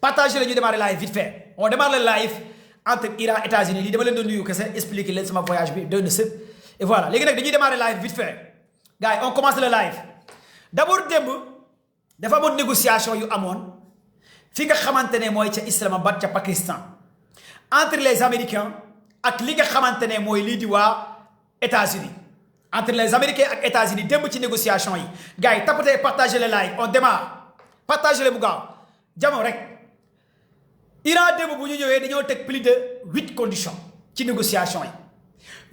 partagez le ñu démarrer live vite fait on démarre le live entre Iran et États-Unis lii dama leen doon nuyu kese expliquer leen sama voyage bi doy na sëpp et voilà léegi nag dañuy démarrer live vite fait gars yi on commence le live d'abord démb dafa amoon négociation yu amoon fi nga xamante ne mooy ca Islamabad ca Pakistan entre les Américains ak li nga xamante ne mooy lii di waa États-Unis entre les Américains ak États-Unis démb ci négociation yi gars yi tapatez partagez le live on démarre partagez le bu gaaw jamono rek Iran démb bu ñu ñëwee dañoo teg plus de 8 conditions ci négociation yi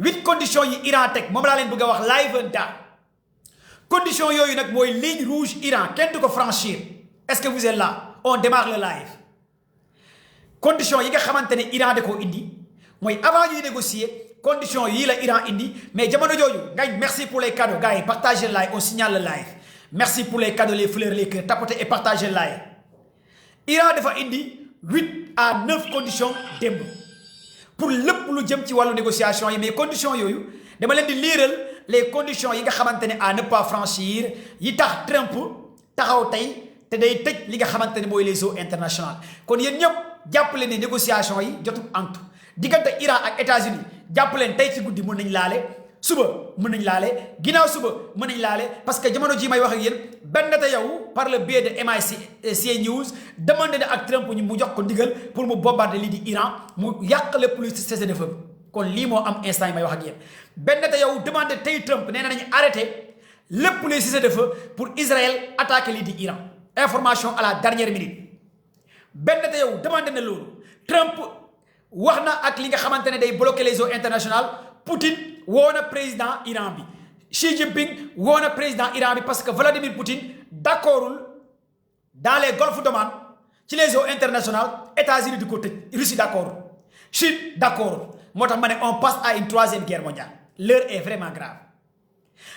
8 conditions yi Iran teg moom laa leen bëgg a wax live and down conditions yooyu nag mooy ligne rouge Iran kenn du ko franchir est-ce que vous êtes là on démarre le live conditions yi nga xamante ne Iran da koo indi mooy avant ñuy négocier conditions yii la Iran indi mais jamono jooju ngañ merci pour les cadeaux gars yi partagez le live on signale le live merci pour les cadeaux les fleurs les cœurs tapotez et partagez le live Iran dafa indi 8 à 9 conditions démb pour lépp lu jëm ci wàllu négociation yi mais conditions yooyu dama leen di liiral les conditions yi nga xamante ne à ne pas franchir yi tax Trump taxaw tey te day tëj li nga xamante ne mooy les eaux internationales kon yéen ñëpp jàppale ne négociation yi jotul antu diggante Iran ak États-Unis jàpp leen tey ci guddi mën nañ laale suba mën nañ laale ginnaaw suba mën nañ laale parce que jamono ji may wax ak yéen benn yow par le biais de MIC News demandé na ak Trump ñu mu jox ko ndigal pour mu bombarder lii di Iran mu yàq lépp luy cessez-le-feu kon lii moo am instant yi may wax ak yéen benn yow demandé tey Trump nee na nañu arrêté lépp luy cessez-le-feu pour Israël attaquer lii di Iran information à la dernière minute benn yow demandé na loolu Trump wax na ak li nga xamante ne day bloquer les eaux internationales Poutine woo na président Iran bi Xi Jinping woo na président Iran bi parce que Vladimir Poutine d'accordul dans les golfe d'Oman ci les eaux internationales États-Unis di ko tëj Russie d'accord Chine d'accord moo tax ma ne on passe à une 3e guerre mondiale l'heure est vraiment grave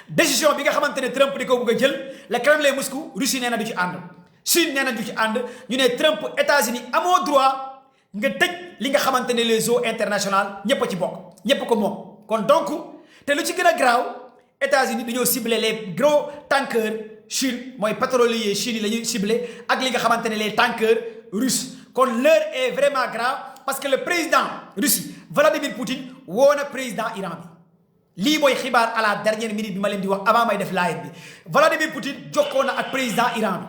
décision bi nga xamante ne Trump di ko bëgg a jël le Kremlin Moscou Russie nee na du ci ànd Chine nee na du ci ànd ñu ne Trump États-Unis amoo droit nga tëj li nga xamante ne les eaux internationales ñëpp a ci bokk ñëpp ko moom kon donc te lu ci gën a graaw États-Unis dañoo ciblé les gros tankers Chine mooy pétrolier Chine yi la ñuy ciblé ak li nga xamante ne les tankers russes kon l'heure est vraiment grave parce que le président Russie Vladimir Poutine woo na président Iran bi lii mooy xibaar à la dernière minute bi ma leen di wax avant may def live bi Vladimir Poutine jokkoo na ak président Iran bi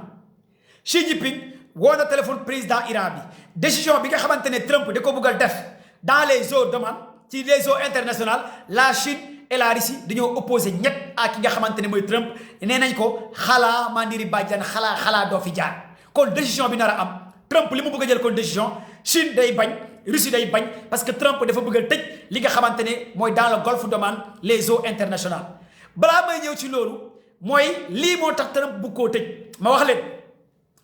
Xi Jinping woo na téléphone président Iran bi décision bi nga xamante ne Trump da ko bëgg a def dans les eaux d'Oman ci les eaux internationales la Chine et la Russie dañoo opposé ñett ak ki nga xamante ne mooy Trump nee nañ ko xalaa mandiri bàjjan xalaa doo fi jaar kon décision bi nar a am Trump li mu bëgg a jël kon décision Chine day bañ Russie day bañ parce que Trump dafa bëgg a tëj li nga xamante ne mooy dans le golfe d'Oman les eaux internationales balaa may ñëw ci loolu mooy lii moo tax Trump bu koo tëj ma wax leen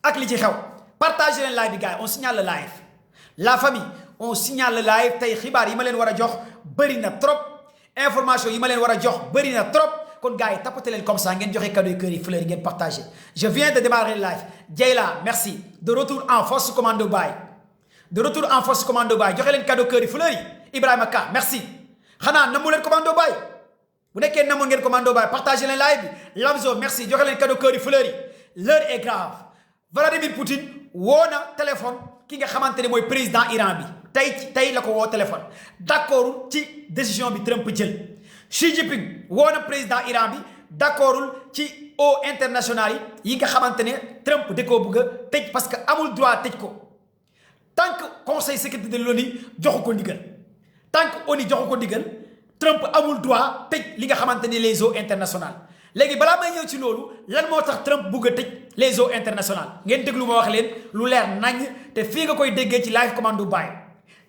ak li ci xew partagez leen live bi gars yi on signale le live la famille on signale le live tey xibaar yi ma leen war a jox bëri na trop information yi ma leen war a jox bëri na trop kon gars yi tapoté leen comme ça ngeen joxe cadeau yi kër yi fleur yi ngeen partagé je viens de démarrer le live Dieyla merci de retour en force commando baay de retour en force commando baay joxe leen cadeau kër yi fleur yi Ibrahima Ka merci xanaa namu leen commando baay bu nekkee namoon ngeen commando baay partagé leen live bi Lamzo merci joxe leen cadeau kër yi fleur yi l'heure est grave Vladimir Poutine woo na téléphone ki nga xamante ne mooy président Iran bi tey la ko woo téléphone d'accordul ci décision bi Trump jël Xi Jinping woo na président Iran bi d'accordul ci eaux internationales yi nga xamante ne Trump da koo bëgg a tëj parce que amul droit tëj ko tant que conseil sécurité de l'ONU joxu ko ndigal tant que ONU joxu ko ndigal Trump amul droit tëj li nga xamante ne les eaux internationales léegi balaa may ñëw ci loolu lan moo tax Trump bugg a tëj les eaux internationales ngeen déglu ma wax leen lu leer nañ te fii nga koy déggee ci live commando baay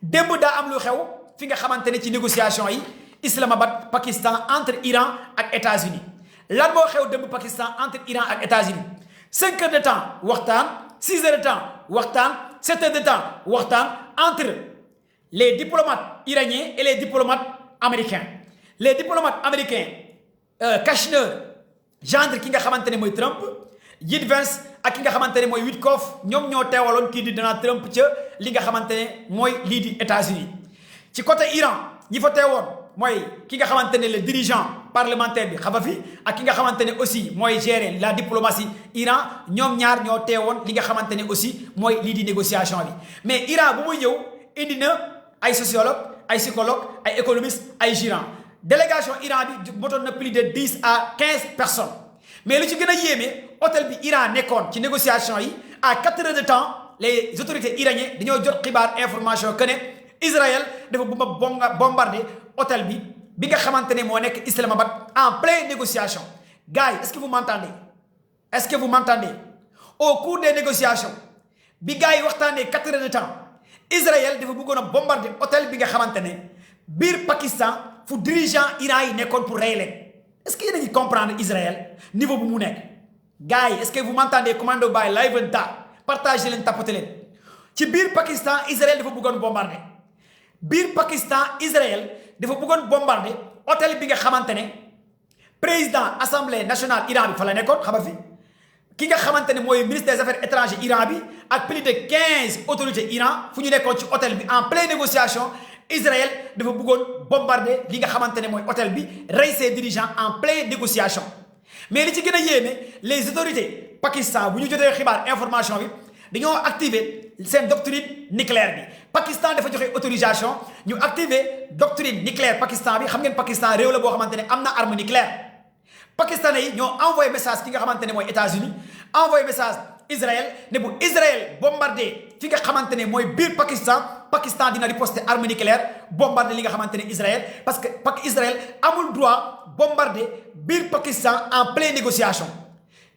démb daa am lu xew fi nga xamante ne ci négociation yi Islamabad Pakistan entre Iran ak États-Unis lan moo xew démb Pakistan entre Iran ak États-Unis 5 heures de temps waxtaan 6 heures de temps waxtaan 7 heures de temps waxtaan entre les diplomates iraniens et les diplomates américains les diplomates américains Kushner gendre ki nga xamante ne mooy Trump J.D. Vance ak ki nga xamante ne mooy Witkoff ñoom ñoo teewaloon kii di Donald Trump ca li nga xamante ne mooy lii di États-Unis ci côté Iran ñi fa teewoon mooy ki nga xamante ne le dirigeant parlementaire bi Khadafi ak ki nga xamante ne aussi mooy gérer la diplomatie Iran ñoom ñaar ñoo teewoon li nga xamante ne aussi mooy lii di négociation bi mais Iran bu muy ñëw indi na ay sociologue ay psychologue ay économiste ay gérant délégation Iran bi motoon na plus de 10 à 15 personnes mais lu ci gën a yéeme hôtel bi Iran nekkoon ci négociation yi à 4 heures de temps les autorités iraniennes dañoo jot xibaar information que ne Israël dafa bombardé hôtel bi nga xamante ne moo nekk Islamabad en pleine négociation gars yi est-ce que vous m'entendez est-ce que vous m'entendez au cours des négociations bi gars yi waxtaanee 4 heures de temps Israël dafa bëggoon a bombardé hôtel bi nga xamante ne biir Pakistan fu dirigeant Iran yi nekkoon pour rey leen est-ce que yéen a ngi comprendre Israël niveau bu mu nekk gars yi est-ce que vous m'entendez commando by live and ta partagé leen tapoté leen ci biir Pakistan Israël dafa bëggoon bombardé biir Pakistan Israël dafa bëggoon bombardé hôtel bi nga xamante ne président assemblée nationale Iran bi fa la nekkoon xam nga fi ki nga xamante ne mooy ministre des affaires étrangères Iran bi ak plus de 15 autorités Iran fu ñu nekkoon ci hôtel bi en pleine négociation Israël dafa bëggoon bombarder li nga xamante ne mooy hôtel bi rey ses dirigeants en pleine négociation mais li ci gën a yéeme les autorités Pakistan bu ñu jotee xibaar information bi dañoo activer seen doctrine nucléaire bi Pakistan dafa joxe autorisation ñu activer doctrine nucléaire Pakistan bi xam ngeen Pakistan réew la boo xamante ne am na arme nucléaire Pakistanais yi ñoo envoyé message ki nga xamante ne mooy États-Unis envoyé message Israël ne bu Israël bombardé fi nga xamante ne mooy biir Pakistan dina riposter arme nucléaire bombardé li nga xamante ne Israël parce que Israël amul droit bombarder biir Pakistan en pleine négociation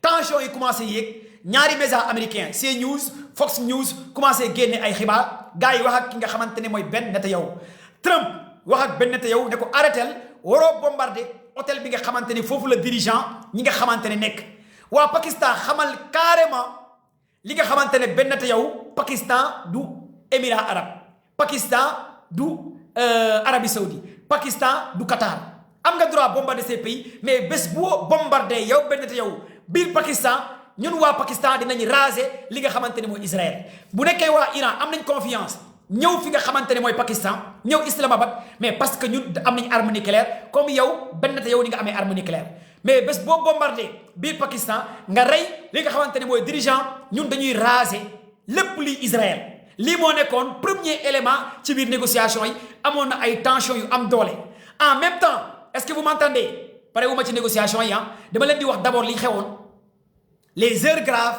tension yi commencé yéeg ñaari médias américains CNews Fox News commencé génne ay xibaar gars yi wax ak ki nga xamante ne mooy Ben Netanyahu Trump wax ak Ben Netanyahu ne ko arrêtel waroo bombarder hôtel bi nga xamante ne foofu la dirigeant ñi nga xamante ne nekk waa Pakistan xamal carrément li nga xamante ne Ben Netanyahu Pakistan du Émirats arabes Pakistan du Arabie Saoudite Pakistan du Qatar am nga droit bombarder ces pays mais bés boo bombarder yow Ben Netanyahu biir Pakistan ñun waa Pakistan dinañ raser li nga xamante ne mooy Israël bu nekkee waa Iran am nañ confiance ñëw fi nga xamante ne mooy Pakistan ñëw Islamabad mais parce que ñun am nañ arme nucléaire comme yow Ben Netanyahu ni nga amee arme nucléaire mais bés boo bombardé biir Pakistan nga rey li nga xamante ne mooy dirigeant ñun dañuy raser lépp lii Israël lii moo nekkoon premier élément ci biir négociation yi amoon na ay tensions yu am doole en même temps est-ce que vous m'entendez pare wu ma ci négociation yi dama leen di wax d'abord li xewoon les heures graves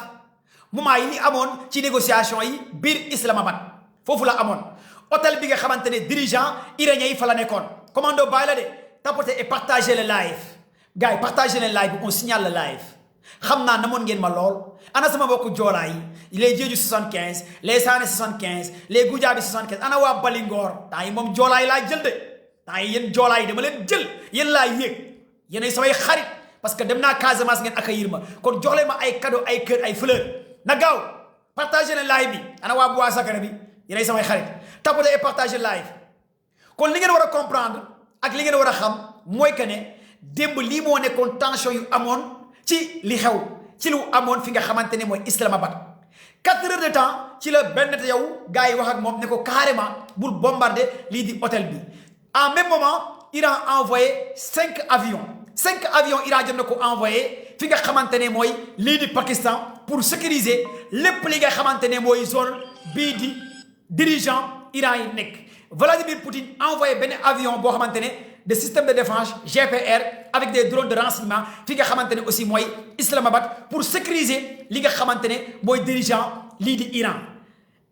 moment yi li amoon ci négociation yi biir Islamabad foofu la amoon hôtel bi nga xamante ne dirigeant iranien yi fa la nekkoon commando bàyyi la de tapoter et partager le live gars yi partager le live on signale le live xam naa namoon ngeen ma lool ana sama mbokku joolaa yi les Jeeju 75 les Saane 75 les Gujaabi 75 ana waa Balingor temps yi moom joolaa yi laa jël de temps yi yéen joolaa yi dama leen jël yéen laa yéeg yéenay samay xarit parce que dem naa Casamance ngeen accueillir ma kon jox leen ma ay cadeau ay kër ay fleur na gaaw partager le live bi ana waa Bois Sacré bi yéenay samay xarit tapoter et partager live kon li ngeen war a comprendre ak li ngeen war a xam mooy que ne démb lii moo nekkoon tension yu amoon ci li xew ci lu amoon fi nga xamante ne mooy Islamabad 4 heures de temps ci la Ben Netanyahu gars yi wax ak moom ne ko carrément bul bombarder lii di hôtel bi en même moment Iran a envoyé 5 avions Iran jot na ko envoyé fi nga xamante ne mooy lii di Pakistan pour sécuriser lépp li nga xamante ne mooy zone bii di dirigeant Iran yi nekk Vladimir Poutine envoyé benn avion boo xamante ne de système de défense GPR avec des drones de renseignement fi nga xamante ne aussi mooy Islamabad pour sécuriser li nga xamante ne mooy dirigeant lii di Iran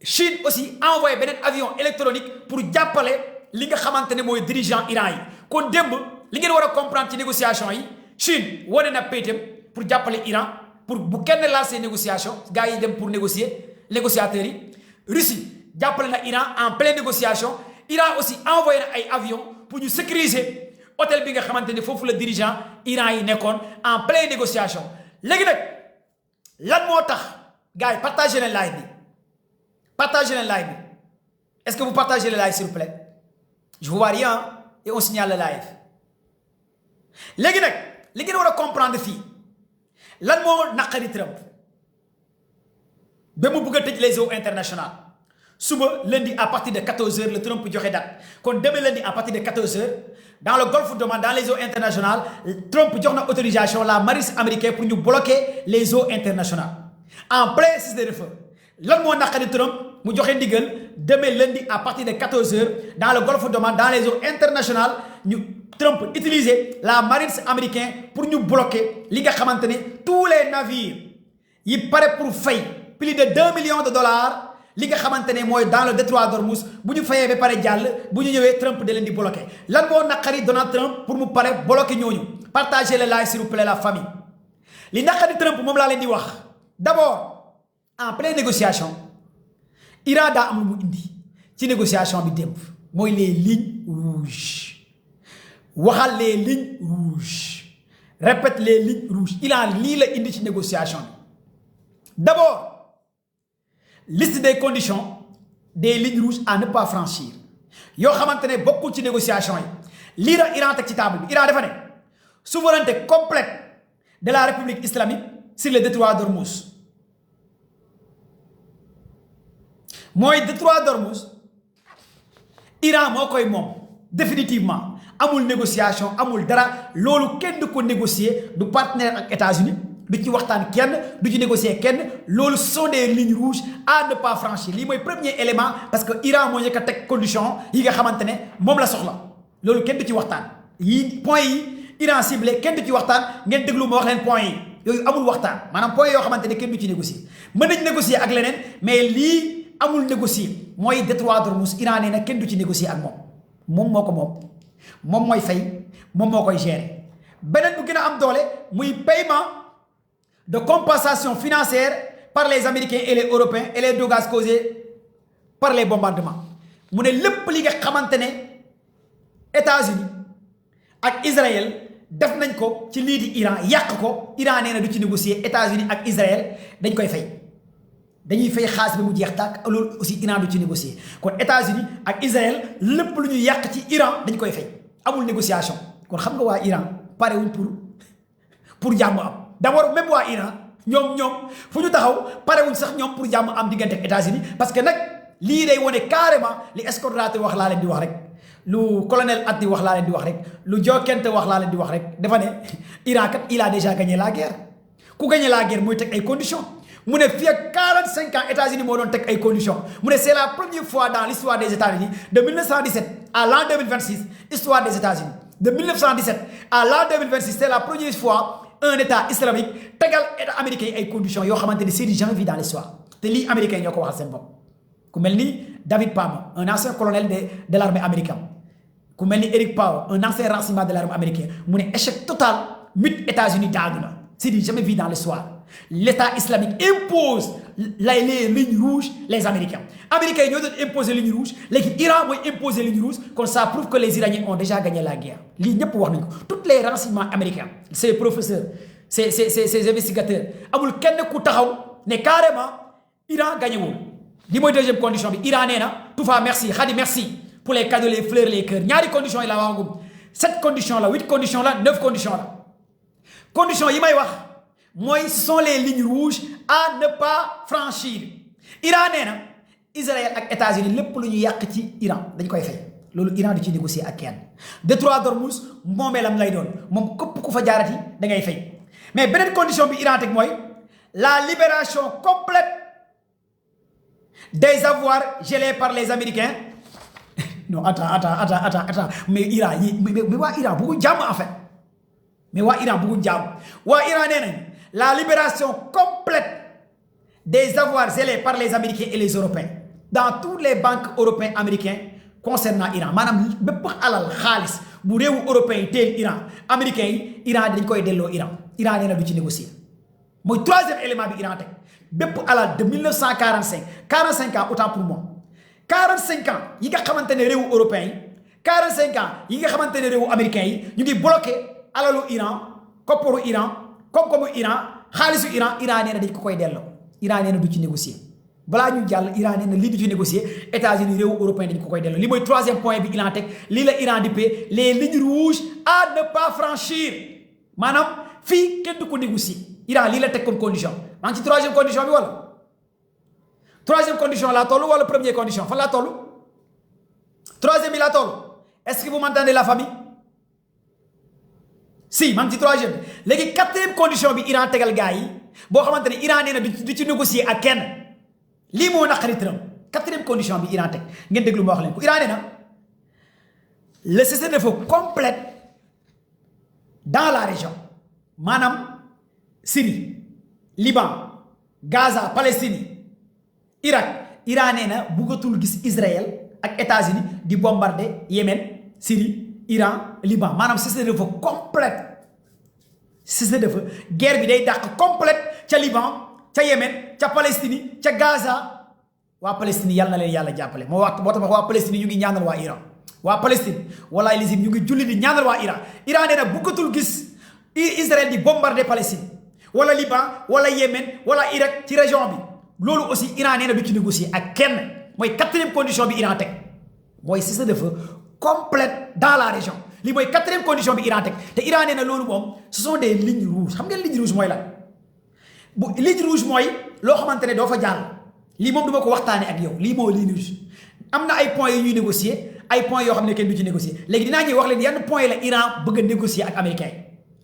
Chine aussi envoyé beneen avion électronique pour jàppale li nga xamante ne mooy dirigeant Iran yi kon démb li ngeen war a comprendre ci négociation yi Chine wane na péetam pour jàppale Iran pour bu kenn laal ces négociations gars yi dem pour négociateurs yi Russie jàppale na Iran en pleine négociation Iran aussi envoyé na ay avions pour ñu sécuriser hôtel bi nga xamante ne foofu la dirigeant Iran yi nekkoon en pleine négociation léegi nag lan moo tax gars yi partagez leen live bi est-ce que vous partagez le live s'il vous plaît je vois rien et on signale le live léegi nag li ngeen war a comprendre fii lan moo naqari Trump ba mu bëgg a tëj les eaux internationales suba lundi à partir de 14h le Trump joxe date kon demain lundi à partir de 14h dans le golfe d'Oman dans les eaux internationales Trump jox na autorisation la marine américaine pour ñu bloquer les eaux internationales en plein cessez-le-feu lan moo naqari Trump mu joxe ndigal demain lundi à partir de 14h dans le golfe d'Oman dans les eaux internationales Trump utiliser la marine américaine pour ñu bloquer li nga xamante ne tous les navires yi pare pour fay plus de 2 millions de dollars li nga xamante ne mooy dans le détroit d'Ormuz bu ñu fayee ba pare jàll bu ñu ñëwee Trump da leen di bloquer lan moo naqari Donald Trump pour mu pare bloquer ñooñu partagez le live s'il vous plaît la famille li naqari Trump moom laa leen di wax d'abord en pleine négociation Iran daa am lu mu indi ci négociation bi démb mooy les lignes rouges waxal les lignes rouges répète les lignes rouges Iran lii la indi ci négociation bi d'abord liste des conditions des lignes rouges à ne pas franchir yoo xamante ne bokkul ci négociation yi lii la Iran teg ci table bi Iran dafa ne souveraineté complète de la République islamique sur le détroit d'Ormuz mooy détroit d'Ormuz Iran moo koy moom définitivement amul négociation amul dara loolu kenn du ko négocier du partenaire ak États-Unis du ci waxtaan kenn du ci négocier kenn loolu sont des lignes rouges à ne pas franchir lii mooy premier élément parce que Iran moo njëkk a teg condition yi nga xamante ne moom la soxla loolu kenn du ci waxtaan yii point yi Iran ciblé kenn du ci waxtaan ngeen déglu ma wax leen point yi yooyu amul waxtaan maanaam point yoo xamante ne kenn du ci négocier mën nañ négocier ak leneen mais lii amul négocier mooy détroit d'Ormuz Iran nee na kenn du ci négocier ak moom moo ko moom mooy fay moom moo koy gérer beneen bu gën a am doole muy paiement de compensation financière par les Américains et les Européens et les dégâts causés par les bombardements mu ne lépp li nga xamante ne États-Unis ak Israël def nañ ko ci lii di Iran yàq ko Iran nee na du ci négocier États-Unis ak Israël dañ koy fay dañuy fay xaalis bi mu jeex tàkk loolu aussi Iran du ci négocier kon États-Unis ak Israël lépp lu ñu yàq ci Iran dañ koy fay amul négociation kon xam nga waa Iran pare wuñ pour jàmm am d'abord même waa Iran ñoom fu ñu taxaw pare wuñ sax ñoom pour jàmm am diggante ak États-Unis parce que nag lii day wone carrément li escorte wax laa leen di wax rek lu colonel Atti wax laa leen di wax rek lu Jokente wax laa leen di wax rek dafa ne Iran kat il a déjà gagné la guerre ku gagné la guerre mooy teg ay conditions mu ne fii ak 45 ans États-Unis moo doon teg ay conditions mu ne c'est la première fois dans l'histoire des États-Unis de 1917 à l'an 2026 histoire des États-Unis de 1917 à l'an 2026 c'est la première fois un état islamique tegal état américain ay conditions yoo xamante ne c'est jamais vu dans l'histoire te lii américain ñoo ko waxal seen bopp ku mel ni David Palmer un ancien colonel de l'armée américaine ku mel ni Eric Powell un ancien renseignement de l'armée américaine mu ne échec total mit États-Unis daanu na c'est jamais vu dans l'histoire l'état islamique impose les lignes rouges les Américains ñoo doon imposer lignes rouges léegi Iran mooy imposer lignes rouges kon ça prouve que les Iraniens ont déjà gagné la guerre lii ñëpp wax nañ ko tous les renseignements américains ces professeurs ces investigateurs amul kenn ku taxaw ne carrément Iran gagné wul li mooy deuxième condition bi Iran nee na Toufa merci Khadi merci pour les cadeaux les fleurs les cœurs ñaari conditions yi la waxagum 7 conditions la 8 conditions la 9 conditions la conditions yi may wax mooy ce sont les lignes rouges à ne pas franchir Iran nee na Israël ak États-Unis lépp lu ñu yàq ci Iran dañ koy fay loolu Iran du ci négocier ak kenn détroit d'Ormuz moomeelam lay doon moom képp ku fa jaarati da ngay fay mais beneen condition bi Iran teg mooy la libération complète des avoirs gelés par les Américains non attends mais Iran yi mais waa Iran bëggu jàmm en fait mais waa Iran bëggu jàmm waa Iran nee nañ la libération complète des avoirs gelés par les Américains et les Européens dans toutes les banques européennes américaines concernant Iran maanaam bépp alal xaalis bu réewu européen yi teel Iran américains yi Iran dañ koy delloo Iran nee na du ci négocier mooy troisième élément bi Iran teg bépp alal de 45 ans autant pour moi 45 ans yi nga xamante ne réewu européens yi 45 ans yi nga xamante ne réewu américains yi ñu ngi bloqué alalu Iran kopparu Iran koom-koomu Iran xaalisu Iran nee na dañ ko koy delloo Iran nee na du ci négocier balaa ñu jàll Iran nee na lii du ci négocier États-Unis réewu européen dañ ko koy delloo li mooy troisième point bi Iran teg lii la Iran di paie les lignes rouges à ne pas franchir maanaam fii kenn du ko négocier Iran lii la teg comme condition maa ngi ci troisième condition bi wala troisième condition laa toll wala première condition fan laa toll troisième bi laa toll est-ce que vous m'entendez la famille si maa ngi ci troisième léegi quatrième condition bi Iran tegal gars yi boo xamante ne Iran nee na du ci négocier ak kenn lii moo naqari Trump quatrième condition bi Iran teg ngeen déglu ma wax leen ko Iran nee na le cessez-le-feu complète dans la région maanaam Syrie Liban Gaza Palestine Irak Iran nee na bëggatul gis Israël ak États-Unis di bombarder Yémen Syrie Iran Liban maanaam cessez-le-feu complète cessez-le-feu guerre bi day dàq complète ca Liban ca Yémen ca Palestine ca Gaza waa Palestine yàlla na leen yàlla jàppale moo tax waa Palestine ñu ngi ñaanal waa Iran waa Palestine wala lisim ñu ngi julli di ñaanal waa Iran Iran nee na bëggatul gis Israël di bombarder Palestine wala Liban wala Yémen wala Irak ci région bi loolu aussi Iran nee na du ci négocier ak kenn mooy quatrième condition bi Iran teg mooy cessez-le-feu complète dans la région lii mooy quatrième condition bi Iran teg te Iran nee na loolu moom ce sont des lignes rouges xam ngeen ligne rouge mooy lan bu ligne rouge mooy loo xamante ne doo fa jàll lii moom du ma ko waxtaanee ak yow lii moo ligne rouge am na ay points yu ñuy négocier ay points yoo xam ne kenn du ci négocier léegi dinaa ñuy wax leen yan points la Iran bëgg a négocier ak américain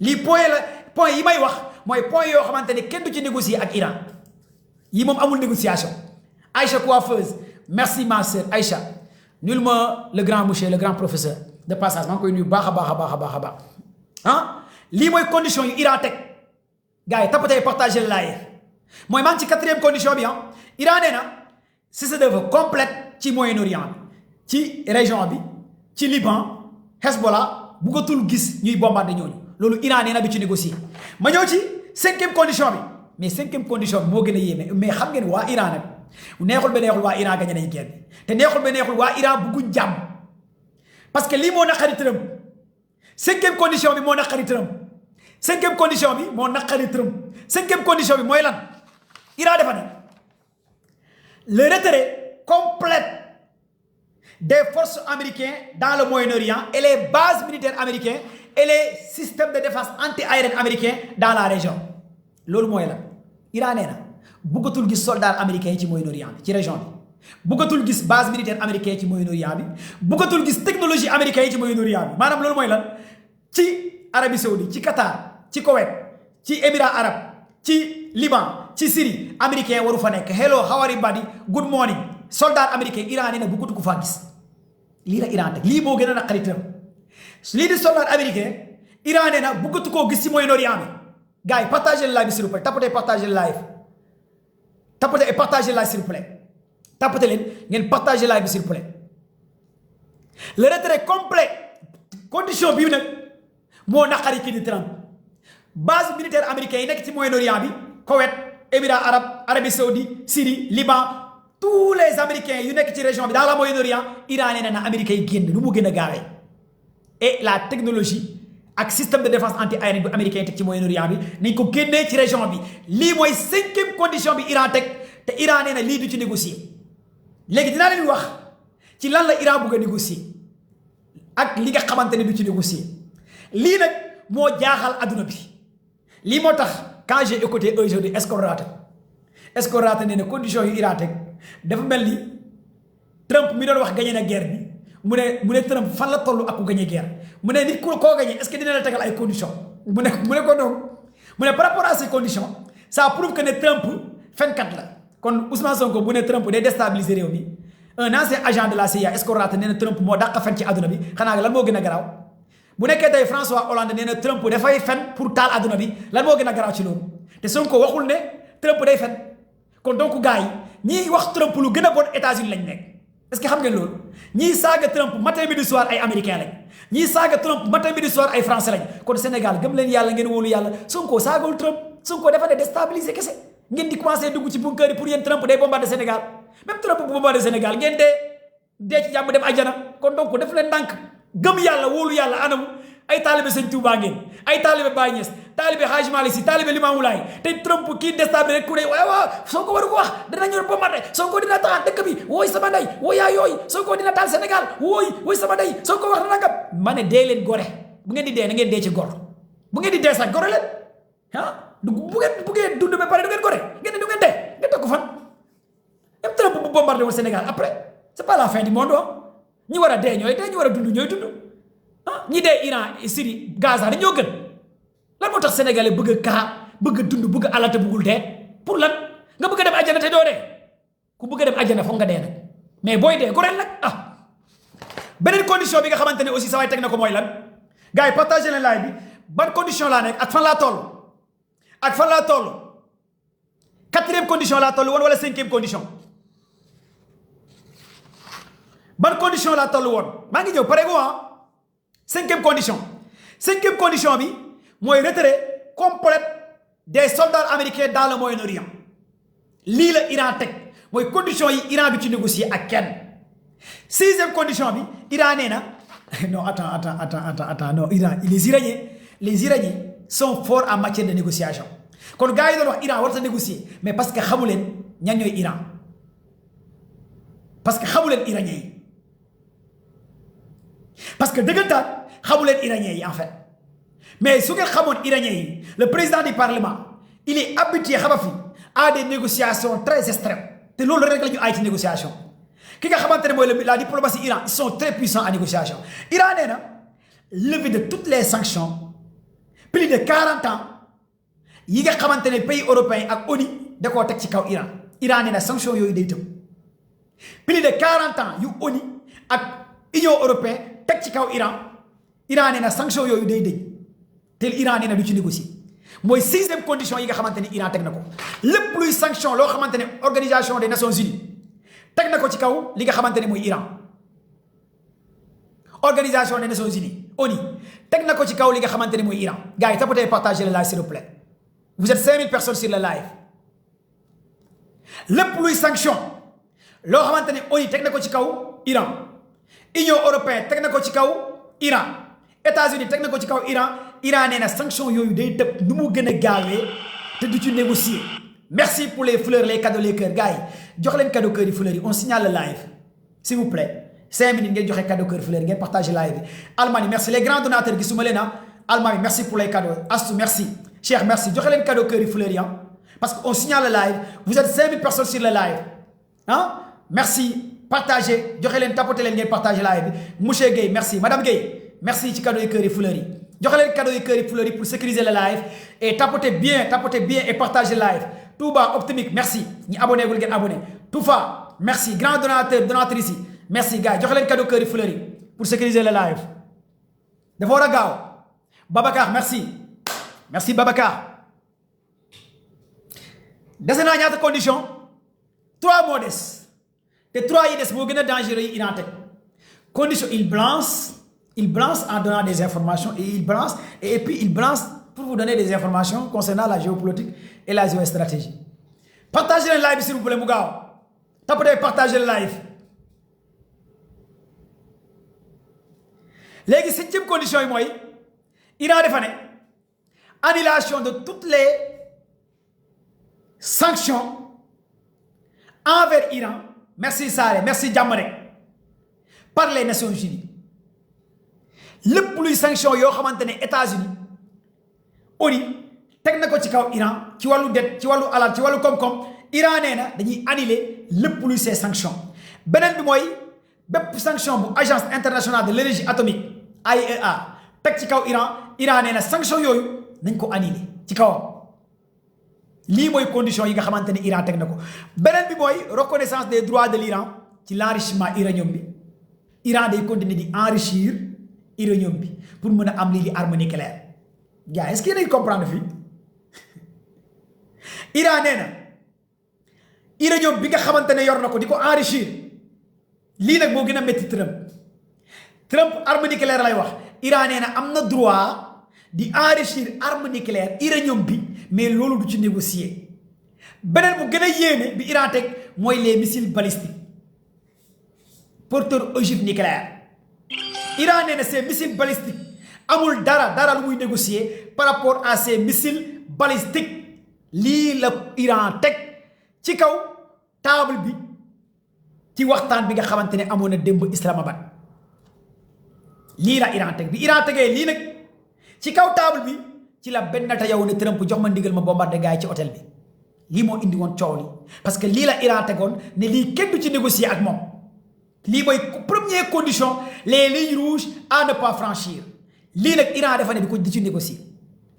lii point yi may wax mooy point yoo xamante ne kenn du ci négocier ak Iran yi moom amul négociation Aïcha coiffeuse merci ma sœur Aïcha nul ma le grand monsieur le grand professeur de passage maa ngi koy nuyu baax a baax ah lii mooy condition yu Iran teg gars yi tapatee partager le live mooy maa ngi ci quatrième condition bi ah Iran nee na cessez-le-feu complète ci Moyen-Orient ci région bi ci Liban Hezbollah bëggatul gis ñuy bombarder ñooñu loolu Iran nee na du ci négocier ma ñëw ci cinquième condition bi mais cinquième condition bi moo gën a yéeme mais xam ngeen waa Iran nag neexul ba neexul waa Iran gañe nañ guerre bi te neexul ba neexul waa Iran bëgguñ jàmm parce que lii moo naqari Trump cinquième condition bi moo naqari Trump cinquième condition bi moo naqari Trump cinquième condition bi mooy lan Iran dafa ne le retrait complet des forces américaines dans le Moyen-Orient et les bases militaires américaines et les systèmes de défense anti-aérienne américains dans la région loolu mooy lan Iran nee na bëggatul gis soldats américains yi ci Moyen-Orient bi ci région bi bëggatul gis base militaire américain yi ci Moyen-Orient bi bëggatul gis technologie américaine yi ci Moyen-Orient bi maanaam loolu mooy lan ci Arabie Saoudite ci Qatar ci Koweït ci Émirats arabes ci Liban ci Syrie américain waru fa nekk hello how are you buddy good morning soldat américain Iran nee na bëggatu ko faa gis lii la Iran teg lii moo gën a naqari Trump lii di soldat américain Iran nee na bëggatu koo gis ci Moyen-Orient bi gars yi partagez le live s'il vous plaît tapotez partagez le live tapotez et partagez le live s'il vous plaît tapotez leen ngeen partagez live bi s'il vous plaît le retrait complet condition bii nag moo naqari kii di Trump base militaire américain yi nekk ci Moyen-Orient bi Koweït Émirats arabes Arabie Saoudite Syrie Liban tous les américains yu nekk ci région bi dans la Moyen-Orient Iran nee na américains yi génn lu mu gën a gaawee et la technologie ak système de défense anti-aérienne bu américain teg ci Moyen-Orient bi nañ ko génnee ci région bi lii mooy cinquième condition bi Iran teg te Iran nee na lii du ci négocier léegi dinaa leen wax ci lan la Iran bëgg a négocier ak li nga xamante ne du ci négocier lii nag moo jaaxal adduna bi lii moo tax quand j'ai écouté aujourd'hui Escorate nee na condition yu Iran teg dafa mel ni Trump mi doon wax gagné na guerre bi mu ne Trump fan la toll ak ku gagné guerre mu ne nit ku koo gagné est-ce que dina la tegal ay conditions mu ne ko donc mu ne par rapport à ces conditions ça prouve que ne Trump fenkat la kon Ousmane Sonko bu ne Trump day déstabiliser réew mi un ancien agent de la CIA Escorate nee na Trump moo dàq fen ci àdduna bi xanaa lan moo gën a garaaw bu nekkee tey François Hollande nee na Trump dafay fen pour taal àdduna bi lan moo gën a garaaw ci loolu te Sonko waxul ne Trump day fen kon donc gars yi ñiy wax Trump lu gën a bon États-Unis lañ nekk est-ce que xam ngeen loolu ñiy saaga Trump matin midi soir ay américain lañ ñiy saaga Trump matin midi soir ay français lañ kon Sénégal gëm leen yàlla ngeen wóolu yàlla Sonko saagawul Trump Sonko dafa ne déstabiliser kese ngeen di commencé dugg ci bunker yi pour yéen Trump day bombarder Sénégal même Trump bu bombarder Sénégal ngeen dee ci jàmm dem àjjana kon donc def leen ndànk gëm yàlla wóolu yàlla anamu ay taalibe Sëñ Tuubaa ngeen ay taalibe Baay Ñas taalibe Hajji Maalik Si taalibe Limaamu Laay te Trump kii déstabiliser ku ne waaw Sonko waru ko wax dinañu bombarder Sonko dina taal dëkk bi wooy sama ndey wooy yaa yooyu Sonko dina taal Sénégal wooy sama ndey Sonko wax na nangam ma ne dee leen gore bu ngeen di dee na ngeen dee ci gor bu ngeen di dee sax gore leen bu ngeen dund ba pare du ngeen gore ngeen ne du ngeen dee ngeen teg ko fan bombardé woon Sénégal après c'est pas la fin du monde ñi war a dee ñooy dee ñi war a dund ñooy dund ñi dee Iran Syrie Gaza dañoo gën lan moo tax sénégalais bëgg a kaa bëgg a dund bëgg a alal te bëggul dee pour lan nga bëgg a dem àjjana te doo dee ku bëgg a dem àjjana foog nga dee nag mais booy dee goreel nag beneen condition bi nga xamante ne aussi sa waay teg na ko mooy lan gars yi partagé leen live bi ban condition laa nekk ak fan laa toll ak fan laa toll 4e condition laa toll woon wala 5e condition ban condition laa toll woon maa ngi ñëw pare gu 5e condition 5e condition bi mooy retrait complet des soldats américains dans le Moyen-Orient lii la Iran teg mooy condition yi Iran bi ci négocier ak kenn 6e condition bi Iran nee na non attends non Iran les Iraniens sont forts en matière de négociation kon gars yi doon wax Iran war ta négocier mais parce que xamu leen ñan ñooy Iran parce que xamu leen Iranien yi parce que dëggantaan xamu leen Iranien yi en fait mais su ngeen xamoon Iranien yi le président du parlement il est habitué xabafi à des négociations très extrêmes te loolu rek la ñu ay ci négociation ki nga xamante ne mooy la diplomatie Iran ils sont très puissants en négociation Iran nee na levé de toutes les sanctions plus de 40 ans yi nga xamante ne pays européens ak ONU da koo teg ci kaw Iran Iran nee na sanction yooyu day tëb plus de 40 ans yu ONU ak Union européenne teg ci kaw Iran nee na sanction yooyu day dëj te Iran nee na du ci négocier mooy 6e condition yi nga xamante ne Iran teg na ko lépp luy sanction loo xamante ne organisation des nations unies teg na ko ci kaw li nga xamante ne mooy Iran organisation des nations unies ONU teg na ko ci kaw li nga xamante ne mooy Iran gars yi tapotez partagez le live s'il vous plaît vous êtes 5000 personnes sur le live lépp luy sanction loo xamante ne ONU teg na ko ci kaw Iran Union européenne teg na ko ci kaw Iran États-Unis teg na ko ci kaw Iran nee na sanction yooyu day tëb nu mu gën a gaawee te du ci négocier merci pour les fleurs les cadeaux les cœurs gars yi jox leen cadeau cœur yi fleurs yi on signale le live s'il vous plaît 5 minutes ngeen joxe cadeau cœur fleurs ngeen partage live bi Allemagne merci les grands donateurs gisuma leen Allemagne merci pour les cadeaux Astou merci Cheikh merci joxe leen cadeau cœur yi fleurs yi parce que on signale le live vous êtes 5000 personnes sur le live merci partagez joxe leen tapoter leen ngeen partage live bi monsieur Guèye merci madame Guèye merci ci cadeau yi cœur yi fleurs yi joxe leen cadeau yi cœur yi fleurs yi pour sécuriser le live et tapotez bien et partagez live Touba Optimique merci ñi abonné gul ngeen abonné Toufa merci grand donateur donatrice yi merci gars yi joxe leen cadeau cœur yi fleurs yi pour sécuriser le live dafa war a gaaw Babacar merci Babacar dese naa ñaata condition 3 moo des te 3 yi des moo gën a dangereux yi Iran teg condition il balance en donnant des informations et puis il balance pour vous donner des informations concernant la géopolitique et la géostratégie partagez le live s'il vous plaît mu gaaw tapotez partagez le live léegi 7e condition yi mooy Iran dafa ne annulation de toutes les sanctions envers Iran merci Sare merci Diamarek par les Nations Unies lépp luy sanction yoo xamante ne États-Unis ONU teg na ko ci kaw Iran ci wàllu det ci wàllu alal ci wàllu koom-koom Iran nee na dañuy annuler lépp luy ces sanctions beneen bi mooy bépp sanction bu agence internationale de l'énergie atomique IAEA teg ci kaw Iran nee na sanction yooyu nañ ko annuler ci kawam lii mooy condition yi nga xamante ne Iran teg na ko beneen bi mooy reconnaissance des droits de l'Iran ci l'enrichissement uranium bi Iran day continuer di enrichir uranium bi pour mën a am lii di arme nucléaire gars est-ce que yéen a comprendre fii Iran nee na uranium bi nga xamante ne yor na ko di ko enrichir lii nag moo gën a métti Trump arme nucléaire lay wax Iran nee na am na droit di enrichir arme nucléaire uranium bi mais loolu du ci négocier beneen bu gën a yéeme bi Iran teg mooy les missiles balistiques porteurs ogives nucléaires Iran nee na ces missiles balistiques amul dara lu muy négocier par rapport à ces missiles balistiques lii la Iran teg ci kaw table bi ci waxtaan bi nga xamante ne amoon na démb Islamabad lii la Iran teg bi Iran tegee lii nag ci kaw table bi ci la benn Netanyahu ne Trump jox ma ndigal ma bombardé gars yi ci hôtel bi lii moo indi woon coow li parce que lii la Iran tegoon ne lii kenn du ci négocier ak moom lii mooy première condition les lignes rouges à ne pas franchir lii nag Iran dafa ne di ci négocier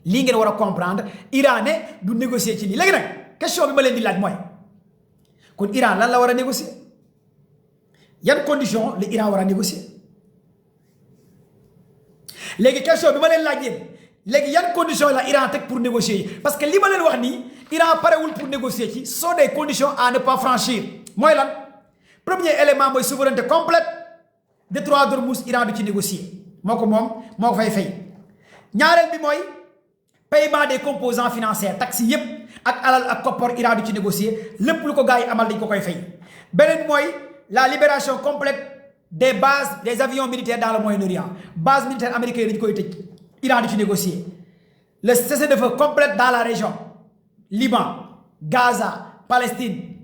lii ngeen war a comprendre Iran ne du négocier ci lii léegi nag question bi ma leen di laaj mooy kon Iran lan la war a négocier yan condition la Iran war a négocier léegi question bi ma leen laaj yéen léegi yan condition la Iran teg pour négocier yi parce que li ma leen wax nii Iran parewul pour négocier ci sont des conditions à ne pas franchir mooy lan premier élément mooy souveraineté complète détroit d'Ormuz Iran du ci négocier moo ko moom moo ko fay ñaareel bi mooy paiement des composants financiers taxes yépp ak alal ak koppor Iran du ci négocier lépp lu ko gars yi amal dañ ko koy fay beneen mooy la libération complète des bases des avions militaires dans le Moyen-Orient base militaire américaine dañu koy tëj Iran du ci négocier le cessez-le-feu complet dans la région Liban Gaza Palestine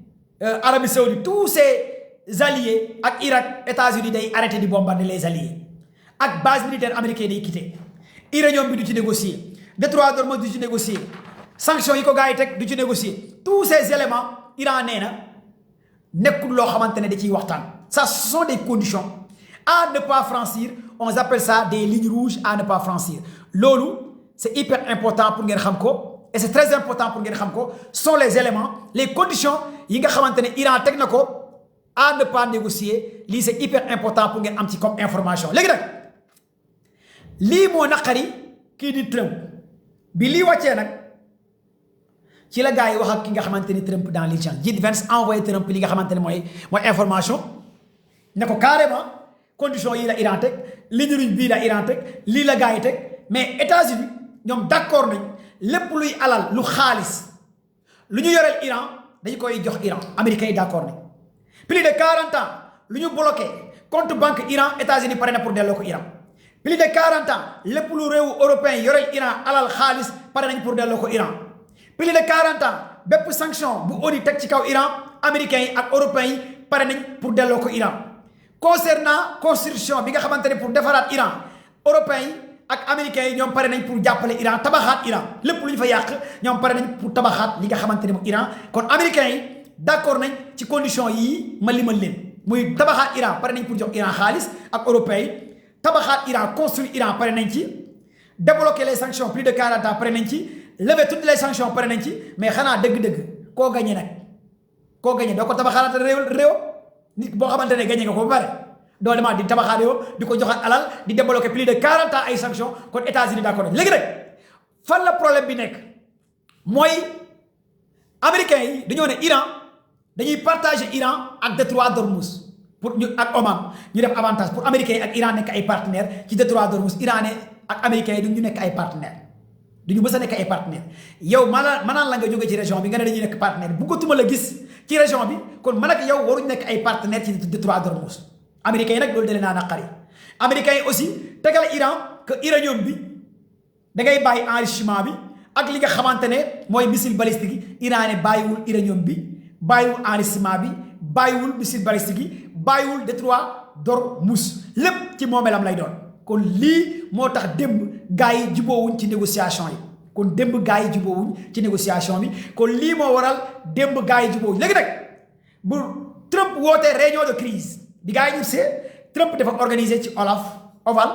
Arabie Saoudite tous ces alliés ak Irak États-Unis day arrêté di bombarder les alliés ak base militaire américaine day quitté uranium bi du ci négocier détroit d'Ormuz du ci négocier sanctions yi ko gars yi teg du ci négocier tous ces éléments Iran nee na nekkul loo xamante ne da ciy waxtaan ça ce sont des conditions à ne pas franchir on appelle ça des lignes rouges à ne pas franchir loolu c'est hyper important pour ngeen xam ko et c'est très important pour ngeen xam ko sont les éléments les conditions yi nga xamante ne Iran teg na ko à ne pas négocier lii c'est hyper important pour ngeen am ci comme information léegi nag lii moo naqari kii di Trump bi lii wàccee nag ci la gars yi wax ak ki nga xamante ni Trump dans l'urgence JD Vance envoyé Trump li nga xamante ne mooy information ne ko carrément condition yi la Iran teg ligne rouge bii la Iran teg lii la gars yi teg mais États-Unis ñoom d'accord nañ lépp luy alal lu xaalis lu ñu yoreel Iran dañu koy jox Iran américains yi d'accord nañ plus de 40 ans lu ñu bloqué compte banque Iran États-Unis pare na pour delloo ko Iran plus de 40 ans lépp lu réewu européen yoreel Iran alal xaalis pare nañ pour delloo ko Iran plus de 40 ans bépp sanction bu ONU teg ci kaw Iran américains yi ak européens yi pare nañ pour delloo ko Iran concernant constitution bi nga xamante ne pour defaraat Iran européens yi ak américains yi ñoom pare nañ pour jàppale Iran tabaxaat Iran lépp lu ñu fa yàq ñoom pare nañ pour tabaxaat li nga xamante ne moom Iran kon américains yi d'accord nañ ci condition yii ma limal leen muy tabaxaat Iran pare nañ pour jox Iran xaalis ak européens yi tabaxaat Iran construire Iran pare nañ ci débloquer les sanctions plus de 40 ans pare nañ ci lever toutes les sanctions pare nañ ci mais xanaa dëgg-dëgg koo gañe nag koo gañe doo ko tabaxaat réew nit boo xamante ne gañe nga ko ba pare doo demaat di tabaxaat yow di ko joxaat alal di débloquer plus de 40 ans ay sanctions kon États-Unis d'accord nañ léegi nag fan la problème bi nekk mooy américains yi dañoo ne Iran dañuy partager Iran ak détroit d'Ormuz pour ñu ak Oman ñu def avantage pour américains yi ak Iran nekk ay partenaires ci détroit d'Ormuz Iran ne ak américains yi du ñu nekk ay partenaires du ñu mës a nekk ay partenaires yow manaan la nga jóge ci région bi nga ne dañuy nekk partenaire bëggatuma la gis ci région bi kon man ak yow waruñu nekk ay partenaires ci détroit d'Ormuz américains yi nag loolu dalee naa naqari américains yi aussi tegal Iran que uranium bi da ngay bàyyi enrichissement bi ak li nga xamante ne mooy missile balistique yi Iran ne bàyyiwul uranium bi bàyyiwul enrichissement bi bàyyiwul missile balistique yi bàyyiwul détroit d'Ormuz lépp ci moomeelam lay doon kon lii moo tax démb gars yi juboowuñ ci négociation yi kon démb gars yi juboowuñ ci négociation bi kon lii moo waral démb gars yi juboowuñ léegi nag bu Trump wootee réunion de crise bi gars yi ñu see Trump dafa organiser ci Oval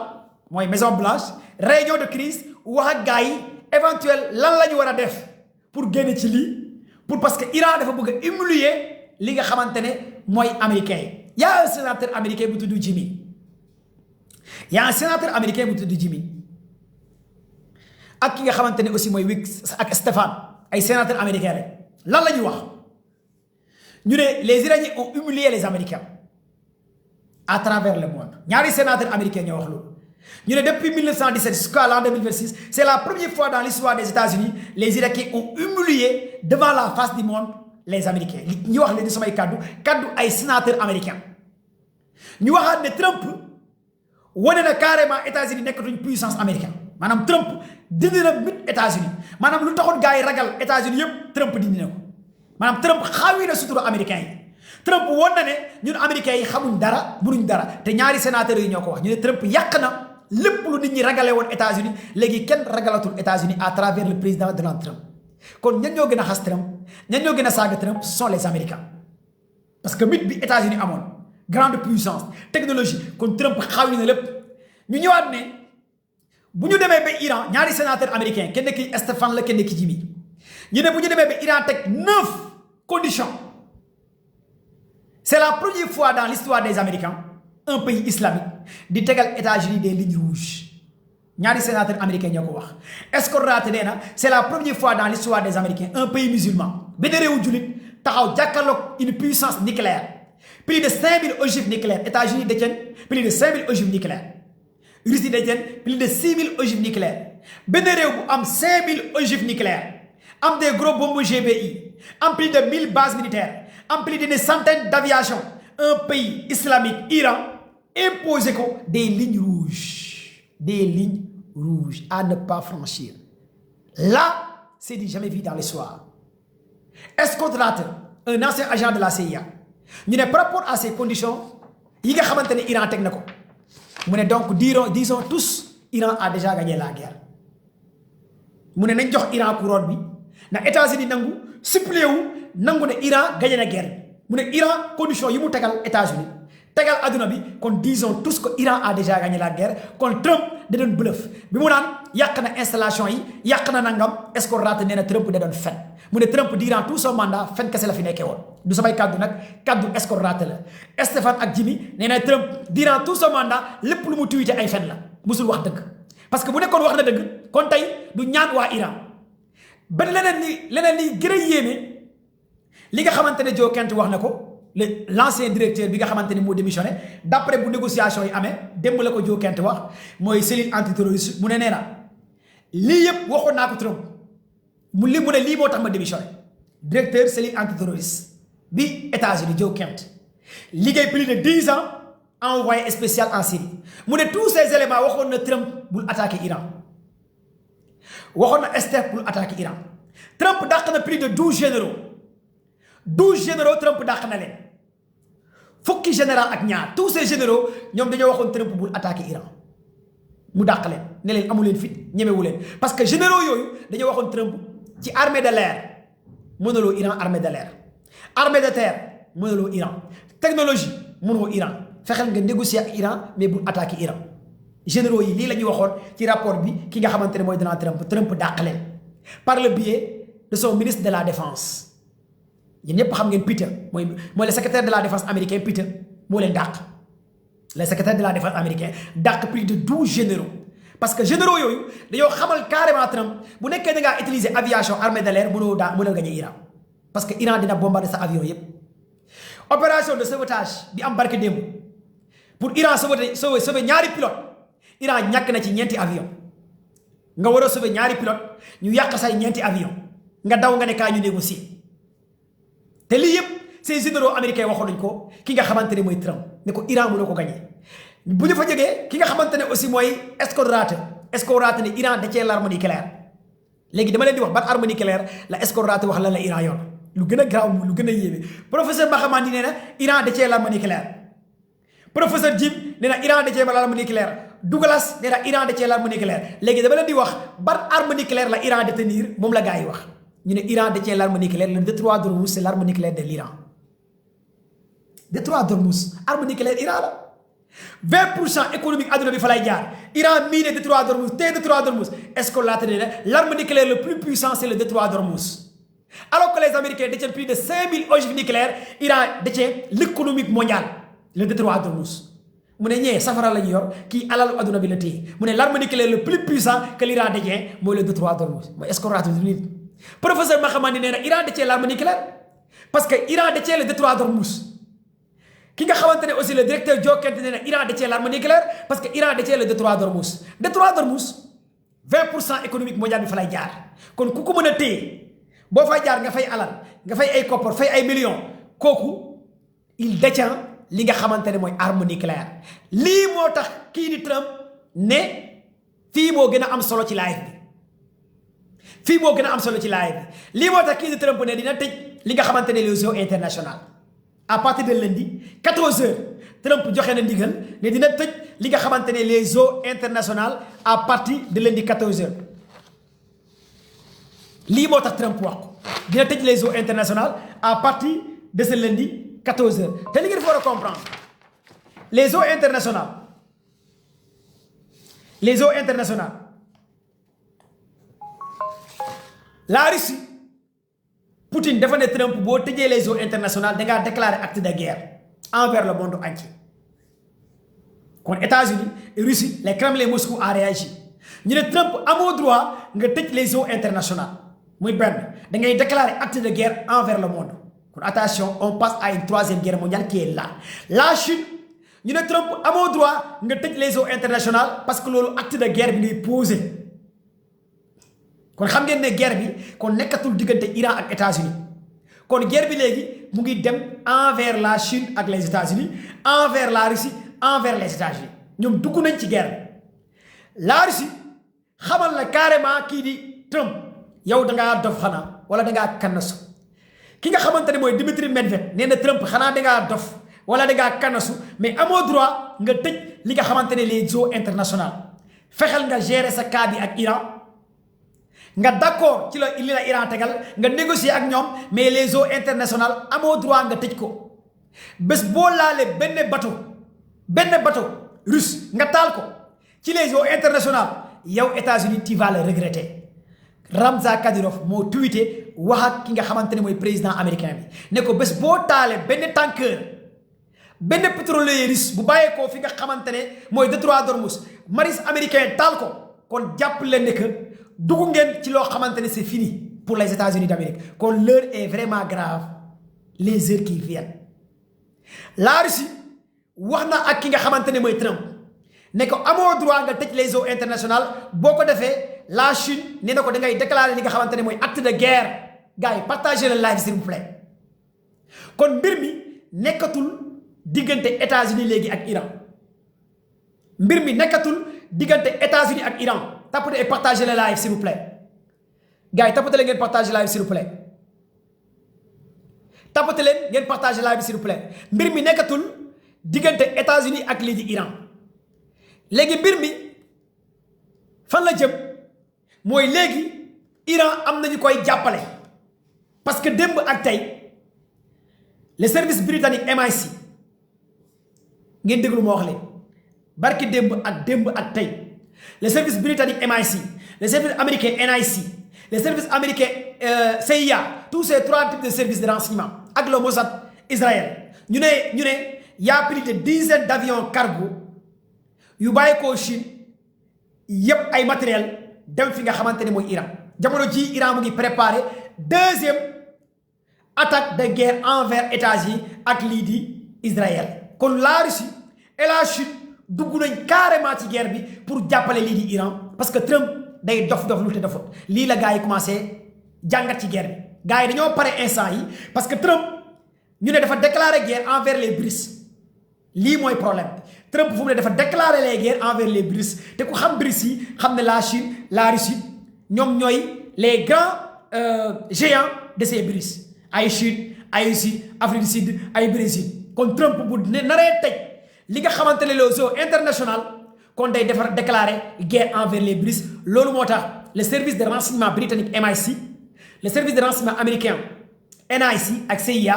mooy Maison Blanche réunion de crise wax ak gars yi éventuel lan la ñu war a def pour génn ci lii pour parce que Iran dafa bëgg a humilier li nga xamante ne mooy américain yi y a un sénateur américain bu tudd Jimmy y a un sénateur américain bu tudd Jimmy ak ki nga xamante ne aussi mooy Wicks ak Stéphane ay sénateur américain rek lan la ñuy wax ñu ne les Iraniens ont humilié les Américains à travers le monde ñaari sénateur américain ñoo wax loolu ñu ne depuis 1917 jusqu'à l'an 2026 c'est la première fois dans l'histoire des États-Unis les Irakiens ont humilié devant la face du monde les Américains ñu wax leen ni samay kaddu ay sénateur américain ñu waxaat ne Trump wane na carrément États-Unis nekkatuñ puissance américaine maanaam Trump dindi na mit États-Unis maanaam lu taxoon gars yi ragal États-Unis yëpp Trump dindi na ko maanaam Trump xaawi na sutura américain yi Trump woon na ne ñun américains yi xamuñ dara mënuñ dara te ñaari sénateurs yi ñoo ko wax ñu ne Trump yàq na lépp lu nit ñi ragale woon États-Unis léegi kenn ragalatul États-Unis à travers le président Donald Trump kon ñan ñoo gën a xas Trump ñan ñoo gën a saaga Trump ce sont les Américains parce que mythe bi États-Unis amoon grande puissance technologie kon Trump xawi na lépp ñu ñëwaat ne bu ñu demee ba Iran ñaari sénateur américain kenn ki Stéphane la kenn ki Jimmy ñu ne bu ñu demee ba Iran teg 9 conditions c'est la première fois dans l'histoire des Américains un pays islamique di tegal États-Unis des lignes rouges ñaari sénateur américain ñoo ko wax Scott Ratt nee na c'est la première fois dans l'histoire des Américains un pays musulman benn réewu jullit taxaw jàkkaarloog une puissance nucléaire plus de 5000 ogives nucléaires États-Unis détiennent plus de 5000 ogives nucléaires Russie détiennent plus de 6000 ogives nucléaires benn réew bu am 5000 ogives nucléaires am des gros bombes GBI am plus de 1000 bases militaires am plus d'une centaine d'aviation un pays islamique Iran imposé ko des lignes rouges à ne pas franchir là c'est du jamais vu dans l'histoire Scott Ratt un ancien agent de la CIA ñu ne par rapport à ces conditions yi nga xamante ne Iran teg na ko mu ne donc disons tous Iran a déjà gagné la guerre mu ne nañ jox Iran couronne bi na États-Unis nangu suppléé wu nangu ne Iran gagné na guerre mu ne Iran condition yi mu tegal États-Unis tegal adduna bi kon disons tous que Iran a déjà gagné la guerre kon Trump da doon bluff bi mu naan yàq na installation yi yàq na nangam Scott Ratt nee na Trump da doon fen mu ne Trump durant tout son mandat fen kese la fi nekkee woon du samay kaddu nag kaddu Scott Ratt la Stéphane ak Jimmy nee na Trump durant tout son mandat lépp lu mu tuité ay fen la musul wax dëgg parce que bu nekkoon wax na dëgg kon tey du ñaan waa Iran benn leneen li gën a yéeme li nga xamante ne Joe Kent wax na ko l'ancien directeur bi nga xamante ni moo démissionné d'après bu négociation yi amee démb la ko Joe Kent wax mooy cellule antiterroriste mu ne nee na lii yëpp waxoon naa ko Trump mu ne lii moo tax ma démissionné directeur cellule antiterroriste bi États-Unis Joe Kent liggéey plus de 10 ans envoyé spécial en Syrie mu ne tous ces éléments waxoon na Trump bul attaquer Iran waxoon na Esther bul attaquer Iran Trump dàq na plus de 12 généraux Trump dàq na leen fukki général ak ñaar tous ces généraux ñoom dañoo waxoon Trump bul attaquer Iran mu dàq leen ne leen amu leen fit ñemewu leen parce que généraux yooyu dañoo waxoon Trump ci armée de l'air mënuloo Iran armée de l'air armée de terre mënuloo Iran technologie mënuloo Iran fexeel nga négocier ak Iran mais bul attaquer Iran généraux yi lii la ñuy waxoon ci rapport bi ki nga xamante ne mooy Donald Trump dàq leen par le biais de son ministre de la défense yéen ñëpp xam ngeen Peter mooy le secrétaire de la défense américain Peter moo leen dàq le secrétaire de la défense américain dàq plus de 12 généraux parce que généraux yooyu dañoo xamal carrément Trump bu nekkee da ngaa utiliser aviation armée de l'air mënoo gagner Iran parce que Iran dina bombarder sa avion yëpp opération de sauvetage bi am barke démb pour Iran sauver ñaari pilote Iran ñàkk na ci ñeenti avion nga war a sauver ñaari pilote ñu yàq say ñeenti avion nga daw nga ne kaa ñu négocier te lii yëpp ces généraux américains waxoon nañ ko ki nga xamante ne mooy Trump ne ko Iran mënoo ko gagné bu ñu fa jógee ki nga xamante ne aussi mooy Scott Ratt ne Iran détient l'arme nucléaire léegi dama leen di wax ban arme nucléaire la Scott Ratt wax lan la Iran yor lu gën a garaaw lu gën a yéeme professeur Mahamani nee na Iran détient l'arme nucléaire professeur Jim nee na Iran détient l'arme nucléaire Douglas nee na Iran détient l'arme nucléaire léegi dama leen di wax ban arme nucléaire la Iran détenir moom la gars yi wax ñu ne Iran détient l'arme nucléaire le détroit d'Ormuz c'est l'arme nucléaire de l'Iran détroit d'Ormuz arme nucléaire Iran la 20% économique adduna bi fa lay jaar Iran mii ne détroit d'Ormuz te détroit d'Ormuz est-ce que laata ne l'arme nucléaire le plus puissant c'est le détroit d'Ormuz alors que les Américains détiennent plus de 5000 ogives nucléaires Iran détient l'économique mondiale le détroit d'Ormuz mu ne ñee safara la ñu yor kii alalu adduna bi la téye mu ne l'arme nucléaire le plus puissant que l'Iran détient mooy le détroit d'Ormuz mooy est-ce que raatu nit professeur Mahamani nee na Iran détient l'arme nucléaire parce que Iran détient le détroit d'Ormuz ki nga xamante ne aussi le directeur Joe Kent nee na Iran détient l'arme nucléaire parce que Iran détient le détroit d'Ormuz 20% économique mondial bi fa lay jaar kon ku ko mën a téye boo fay jaar nga fay alal nga fay ay koppar fay ay millions kooku il détient li nga xamante ne mooy arme nucléaire lii moo tax kii di Trump ne fii moo gën a am solo ci live bi lii moo tax kii di Trump ne dina tëj li nga xamante ne les Jeux internationaux à partir de lundi 14h Trump joxe na ndigal ne dina tëj li nga xamante ne les Jeux internationaux à partir de lundi 14h lii moo tax Trump wax ko dina tëj les eaux internationales à partir de ce lundi 14h te li ngeen war a comprendre les eaux internationales la Russie Poutine dafa ne Trump boo tëjee les eaux internationales da ngaa déclarer acte de guerre envers le monde entier kon États-Unis et Russie les Kremlin Moscou a réagi ñu ne Trump amoo droit nga tëj les eaux internationales muy benn da ngay déclarer acte de guerre envers le monde kon attention on passe à une troisième guerre mondiale qui est là la Chine ñu ne Trump amoo droit nga tëj les eaux internationales parce que loolu acte de guerre bi ngay posé kon xam ngeen ne guerre bi kon nekkatul diggante Iran ak États-Unis kon guerre bi léegi mu ngi dem envers la Chine ak les États-Unis envers la Russie envers les États-Unis ñoom dugg nañ ci guerre bi la Russie xamal na carrément kii di Trump yow da ngaa dof xanaa wala da ngaa kannasu ki nga xamante ne mooy Dimitri Medvedev nee na Trump xanaa da ngaa dof wala da ngaa kannasu mais amoo droit nga tëj li nga xamante ne les eaux internationales fexeel nga gérer sa cas bi ak Iran nga d'accord ci li la Iran tegal nga négocier ak ñoom mais les eaux internationales amoo droit nga tëj ko bés boo laalee benn bateau russe nga taal ko ci les eaux internationales yow États-Unis tu vas le regretter Ramza Kadyrov moo tweeté wax ak ki nga xamante ne mooy président américain bi ne ko bés boo taalee benn tanker benn pétrolier russe bu bàyyeekoo fi nga xamante ne mooy détroit d'Ormuz maris américain taal ko kon jàpp leen ne que dugg ngeen ci loo xamante ne c'est fini pour les États-Unis d'Amérique kon l'heure est vraiment grave les heures qui viennent la Russie wax na ak ki nga xamante ne mooy Trump ne ko amoo droit nga tëj les eaux internationales boo ko defee la Chine nee na ko da ngay déclarer li nga xamante ne mooy acte de guerre gars yi partagez le live s'il vous plaît kon mbir mi nekkatul diggante États-Unis léegi ak Iran mbir mi nekkatul diggante États-Unis ak Iran tapotez et partagez le live s'il vous plaît gars yi tapotez leen ngeen partagez live s'il vous plaît tapotez leen ngeen partagez live s'il vous plaît mbir mi nekkatul diggante États-Unis ak lii di Iran léegi mbir mi fan la jëm mooy léegi Iran am nañu koy jàppale parce que démb ak tey le service britannique MI6 ngeen déglu ma wax leen barki démb ak tey le service britannique MI6 le service américain NIC le service américain CIA tous ces trois types de services de renseignement ak le Mossad Israël ñu ne y a plus de dizaines d'avions cargo yu bàyyi ko Chine yépp ay matériel dem fi nga xamante ne mooy Iran jamono ji Iran mu ngi préparé deuxième attaque de guerre envers États-Unis ak lii di Israël kon la Russie et la Chine dugg nañ carrément ci guerre bi pour jàppale lii di Iran parce que Trump day dof lu te dofut lii la gars yi commencé jàngat ci guerre bi gars yi dañoo pare instant yi parce que Trump ñu ne dafa déclarer guerre envers les BRICS lii mooy problème Trump fu mu ne dafa déclarer les guerres envers les BRICS te ku xam BRICS yi xam ne la Chine la Russie ñoom ñooy les grands géants de ces BRICS ay Chine ay Russie Afrique du Sud ay Brésil kon Trump bu naree tëj li nga xamante ne les eaux internationales kon day defar déclarer guerre envers les BRICS loolu moo tax le service de renseignement britannique MI6 le service de renseignement américain NIC ak CIA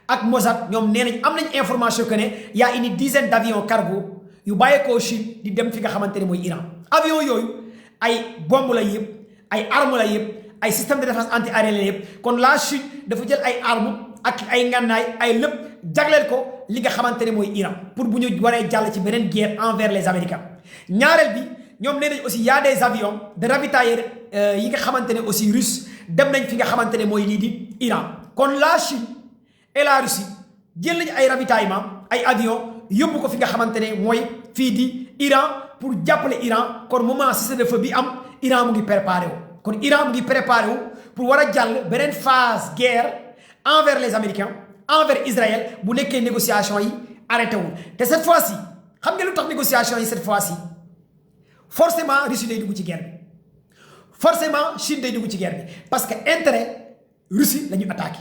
ak Mossad ñoom nee nañ am nañ information que ne y a une dizaine d'avions cargo yu bàyyeekoo Chine di dem fi nga xamante ne mooy Iran avion yooyu ay bombe la yëpp ay arme la yëpp ay système de défense anti-aérien la yëpp kon la Chine dafa jël ay arme ak ay ngànnaay ay lépp jagleel ko li nga xamante ne mooy Iran pour bu ñu waree jàll ci beneen guerre envers les Américains ñaareel bi ñoom nee nañ aussi y a des avions de ravitailleurs yi nga xamante ne aussi russe dem nañ fi nga xamante ne mooy lii di Iran kon la Chine et la Russie jël nañu ay ravitaillement ay avions yóbbu ko fi nga xamante ne mooy fii di Iran pour jàppale Iran kon moment cessez-le-feu bi am Iran mu ngi préparé wu kon Iran mu ngi préparé wu pour war a jàll beneen phase guerre envers les Américains envers Israël bu nekkee négociation yi arrêté wul te cette fois-ci xam nga lu tax négociation yi cette fois-ci forcément Russie day dugg ci guerre bi forcément Chine day dugg ci guerre bi parce que intérêt Russie la ñu attaqué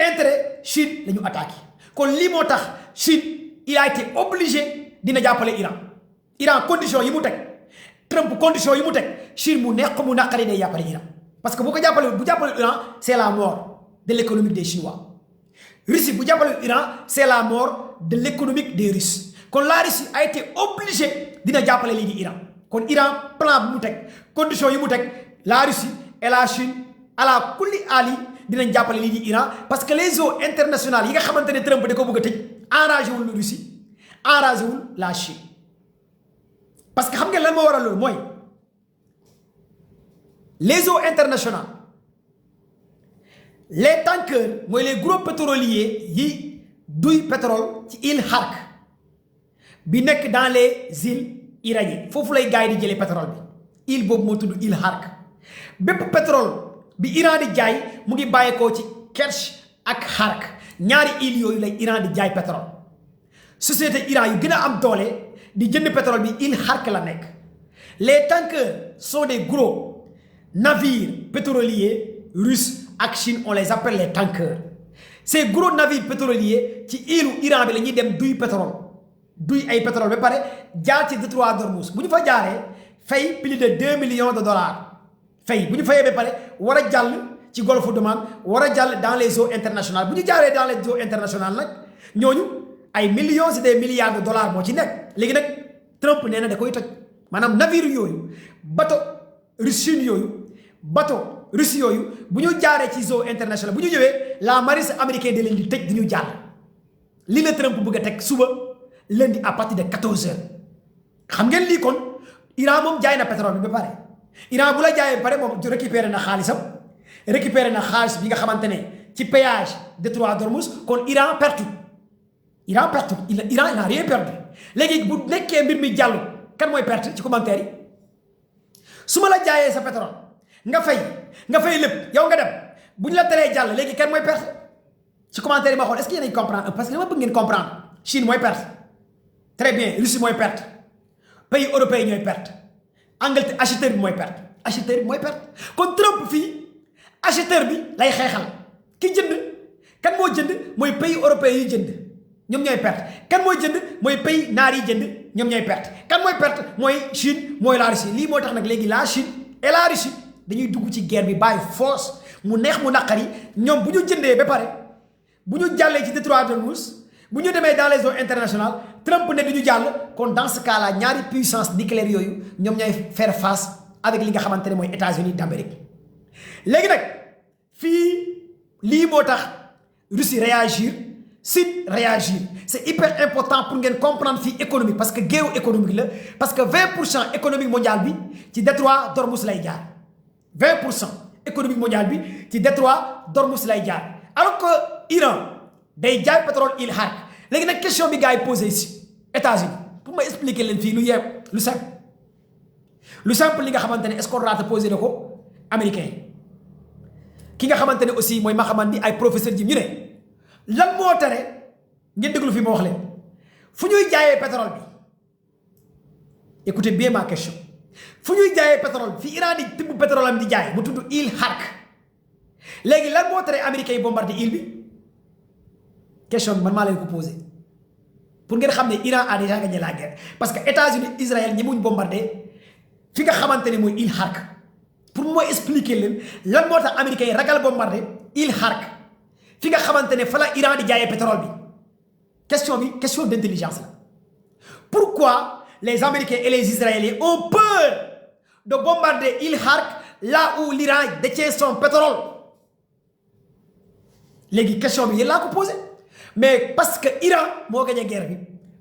intérêt Chine la ñu attaqué kon lii moo tax Chine il a été obligé dina jàppale Iran condition yi mu teg Trump condition yi mu teg Chine mu neex mu naqari day jàppale Iran parce que bu jàppale Iran c'est la mort de l'économie des Chinois. Russie bu jàppale Iran c'est la mort de l'économie des Russes kon la Russie a été obligée dina jàppale lii di Iran kon Iran plan bu mu teg condition yu mu teg la Russie et la Chine à la kulli ali dinañ jàppale lii di Iran parce que les eaux internationales yi nga xamante ne Trump da ko bëgg a tëj enragé wul la Russie enragé wul la Chine parce que xam ngeen lan moo waral loolu mooy les eaux internationales les tankers mooy les gros pétroliers yi duy pétrole ci île Khark bi nekk dans les îles iraniennes foofu lay gars yi di jëlee pétrole bi île boobu moo tudd île Khark bépp pétrole bi Iran di jaay mu ngi bàyyeekoo ci Kerch ak Khark ñaari îles yooyu lay Iran di jaay pétrole société Iran yu gën a am doole di jënd pétrole bi île Khark la nekk les tankers sont des gros navires pétroliers russes ak Chine on les appelle les tankers ces gros navires pétroliers ci îlu Iran bi la ñuy dem duy pétrole duy ay pétrole ba pare jaar ci détroit d'Ormuz bu ñu fa jaaree fay plus de 2 millions de dollars fay bu ñu fayee ba pare war a jàll ci golfe d'Oman war a jàll dans les eaux internationales bu ñu jaaree dans les eaux internationales nag ñooñu ay millions et des milliards de dollars moo ci nekk léegi nag Trump nee na da koy toj maanaam navire yooyu bateau russe yooyu bateau Russie yooyu bu ñu jaaree ci eaux internationales bu ñu ñëwee la marine américaine da leen di tëj di ñu jàll li la Trump bëgg a teg suba lundi à partir de 14 heures xam ngeen lii kon Iran moom jaay na pétrole bi ba pare Iran bu la jaayee ba pare moom récupéré na xaalisam récupéré na xaalis bi nga xamante ne ci péage détroit d'Ormuz kon Iran perdu Iran n'a rien perdu léegi bu nekkee mbir mi jàll kan mooy perte ci commentaire yi su ma la jaayee sa pétrole nga fay lépp yow nga dem bu ñu la teree jàll léegi kan mooy perte ci commentaire yi ma xool est-ce que yéen a comprendre parce que dama bëgg ngeen comprendre Chine mooy perte très bien Russie mooy perte pays européens ñooy perte Angleterre acheteur bi mooy perte kon Trump fii acheteur bi lay xeexal ki jënd kan moo jënd mooy pays européens yi jënd ñoom ñooy perte kan mooy jënd mooy pays naar yi jënd ñoom ñooy perte kan mooy perte mooy Chine mooy la Russie lii moo tax nag léegi la Chine et la Russie dañuy dugg ci guerre bi bàyyi force mu neex mu naqari ñoom bu ñu jëndee ba pare bu ñu jàllee ci détroit d'Ormuz bu ñu demee dans les eaux internationales Trump ne du ñu jàll kon dans ce cas là ñaari puissance nucléaire yooyu ñoom ñooy faire face avec li nga xamante ne mooy États-Unis d'Amérique léegi nag fii lii moo tax Russie réagir Chine réagir c'est hyper important pour ngeen comprendre fii économie parce que guerre économique la parce que 20% économique mondiale bi ci détroit d'Ormuz lay jaar 20% économique mondiale bi ci détroit d'Ormuz lay jaar alors que Iran day jaay pétrole île Khark léegi nag question bi gars yi posé ici États-Unis pour ma expliquer leen fii lu simple li nga xamante ne est-ce qu'on rate posé na ko américain ki nga xamante ne aussi mooy ma xamante ni ay professeur ji ñu ne lan moo tere ngeen déglu fii ma wax leen fu ñuy jaayee pétrole bi écoutez bien ma question fu ñuy jaayee pétrole fi Iran di tibb pétrole am di jaay mu tudd île Khark léegi lan moo tere américains yi bombardé île bi question bi man maa leen ko posé pour ngeen xam ne Iran a déjà gagné la guerre parce que États-Unis Israël ñi muñ bombardé fi nga xamante ne mooy île Khark pour mooy expliquer leen lan moo tax américains yi ragal bombardé île Khark fi nga xamante ne fa la Iran di jaayee pétrole bi question d'intelligence la pourquoi les Américains et les Israéliens ont peur de bombarder île Khark là où l'Iran détient son pétrole léegi question bi yéen laa ko posé mais parce que Iran moo gagné guerre bi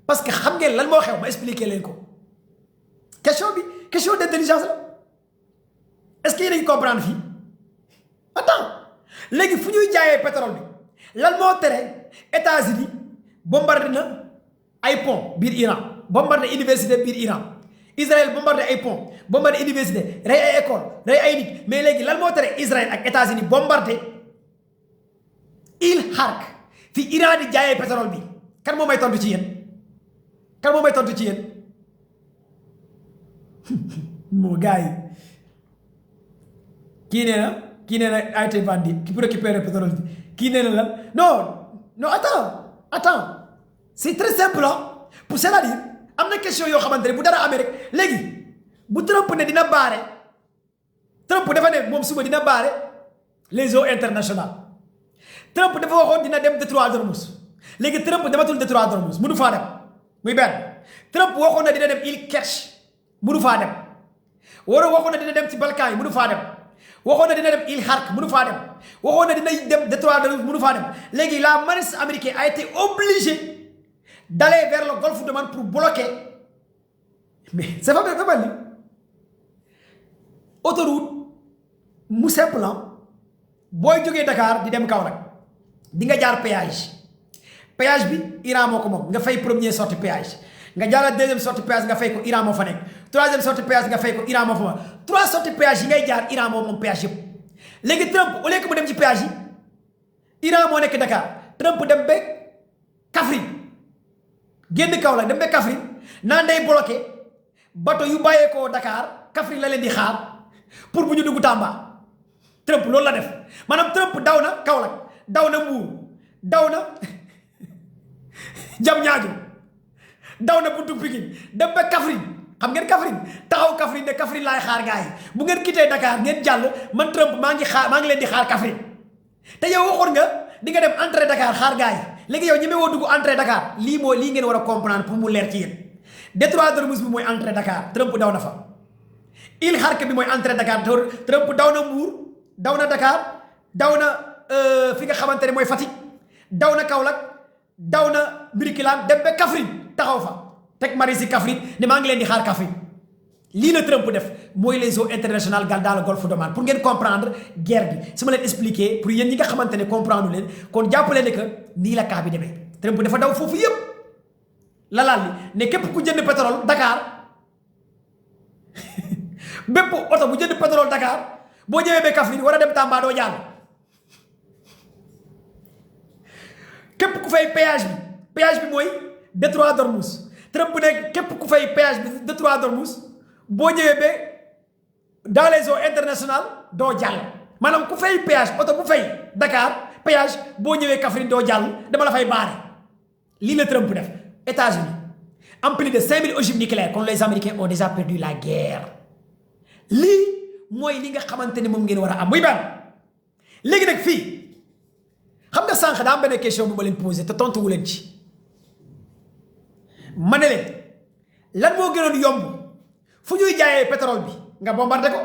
parce que xam ngeen lan moo xew ma expliquer leen ko question d'intelligence la est-ce que yéen a ngi comprendre fii attends léegi fu ñuy jaayee pétrole bi lan moo tere États-Unis bombardé na ay pont biir Iran bombardé université biir Iran Israël bombardé ay pont bombardé université rey ay école rey ay nit mais léegi lan moo tere Israël ak États-Unis bombardé île Khark fi Iran di jaayee pétrole bi kan moo may tontu ci yéen moo gars yi kii nee na a été vendu qui pour récupérer pétrole bi kii nee na lan non attends c'est très simple pour c'est-à-dire am na question yoo xamante ne bu dara amee rek léegi bu Trump ne dina baare Trump dafa ne moom suba dina baare les eaux internationales Trump dafa waxoon dina dem détroit d'Ormuz léegi Trump dematul détroit d'Ormuz mënu faa dem muy benn Trump waxoon na dina dem île Kerch mënu faa dem waxoon na dina dem ci Balkan yi mënu faa dem waxoon na dina dem île Khark mënu faa dem waxoon na dina dem détroit d'Ormuz mënu faa dem léegi la marine américaine a été obligée d'aller vers le golfe d'Oman pour bloquer mais c'est pas ni autoroute mu simple booy jógee Dakar di dem Kaolack di nga jaar péage bi Iran moo ko moom nga fay premier sortie péage nga jaarale deuxième sortie péage nga fay ko Iran moo fa nekk troisième sortie péage nga fay ko Iran moo fa ma 3 sorties péage yi ngay jaar Iran moom péage yëpp léegi Trump au lieu que mu dem ci péage yi Iran moo nekk Dakar Trump dem ba Kaffrine génn Kaolack dem ba Kaffrine naan day bloqué bateau yu bàyyeekoo Dakar Kaffrine la leen di xaar pour bu ñu dugg Tamba Trump loolu la def maanaam Trump daw na Kaolack daw na Mbuur daw na Diamniadio daw na buntu Pikine dem ba Kaffrine xam ngeen Kaffrine taxaw Kaffrine ne Kaffrine laay xaar gars yi bu ngeen quitté Dakar ngeen jàll man Trump maa ngi leen di xaar Kaffrine te yow waxoon nga di nga dem entrée Dakar xaar gars yi léegi yow ñeme woo dugg entrée Dakar lii ngeen war a comprendre pour mu leer ci yéen détroit d'Ormuz bi mooy entrée Dakar Trump daw na fa île Khark bi mooy entrée Dakar Trump daw na Mbuur daw na Dakar daw na fi nga xamante ne mooy Fatick daw na Kaolack daw na Birkelane dem ba Kaffrine taxaw fa teg mari si Kaffrine ne maa ngi leen di xaar Kaffrine lii la Trump def mooy les eaux internationales dans le golfe d'Oman pour ngeen comprendre guerre bi su ma leen expliquer pour yéen ñi nga xamante ne comprendre leen kon jàppale ne que nii la cas bi demee Trump dafa daw foofu yëpp la laal li ne képp ku jënd pétrole Dakar bépp oto bu jënd pétrole Dakar boo ñëwee ba Kaffrine war a dem Tamba doo jàll képp ku fay péage bi mooy détroit d'Ormuz Trump ne képp ku fay péage bi détroit d'Ormuz boo ñëwee ba dans les eaux internationales doo jàll maanaam ku fay péage oto bu fay Dakar péage boo ñëwee Kaffrine doo jàll dama la fay baare lii la Trump def États-Unis en plus de 5000 ogives nucléaires kon les Américains ont déjà perdu la guerre lii mooy li nga xamante ne moom ngeen war a am muy benn léegi nag fii xam nga sànq daa am benn question bu ma leen posé te tontuwu leen ci ma ne leen lan moo gënoon yomb fu ñuy jaayee pétrole bi nga bombardé ko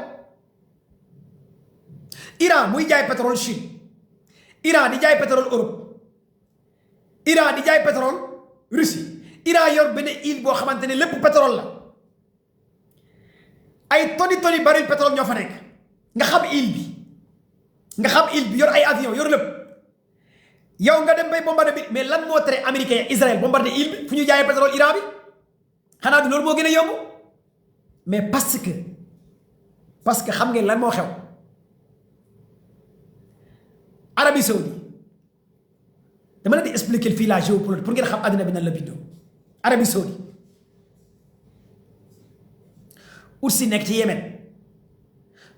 Iran muy jaay pétrole Chine Iran di jaay pétrole Europe Iran di jaay pétrole Russie Iran yor benn île boo xamante ne lépp pétrole la ay toni baril pétrole ñoo fa nekk nga xam île bi yor ay avion yor lépp yow nga dem bay bombardé bi mais lan moo tere américain Israël bombardé île bi fu ñu jaayee pétrole Iran bi xanaa du loolu moo gën a yomb mais parce que xam ngeen lan moo xew Arabie Saoudite dama leen di expliquer fii la géopolitique pour ngeen xam àddina bi nan la bindoo Arabie Saoudite Houthi nekk ci Yémen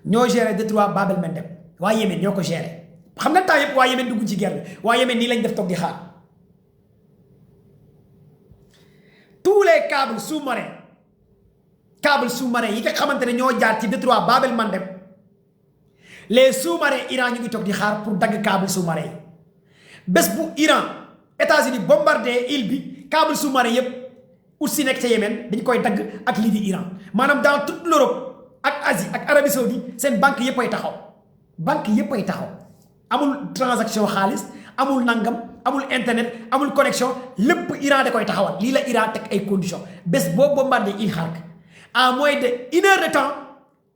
ñoo géré détroit Bab el-Mandeb waa Yémen ñoo ko géré xam nga temps yëpp waa Yémen dugg ci guerre bi waa Yémen nii lañ def toog di xaar tous les câbles sous-marins yi nga xamante ne ñoo jaar ci détroit Bab el-Mandeb les sous-marins Iran ñu ngi toog di xaar pour dagg câble sous-marin yi bés bu Iran États-Unis bombardé île bi câble sous-marin yëpp Houthi nekk ca Yémen dañ koy dagg ak lii di Iran maanaam dans toute l'Europe ak Asie ak Arabie Saoudite seen banque yëpp ay taxaw amul transaction xaalis amul nangam amul internet amul connexion lépp Iran da koy taxawal lii la Iran teg ay conditions bés boo bombardé île Khark en moins de 1 heure de temps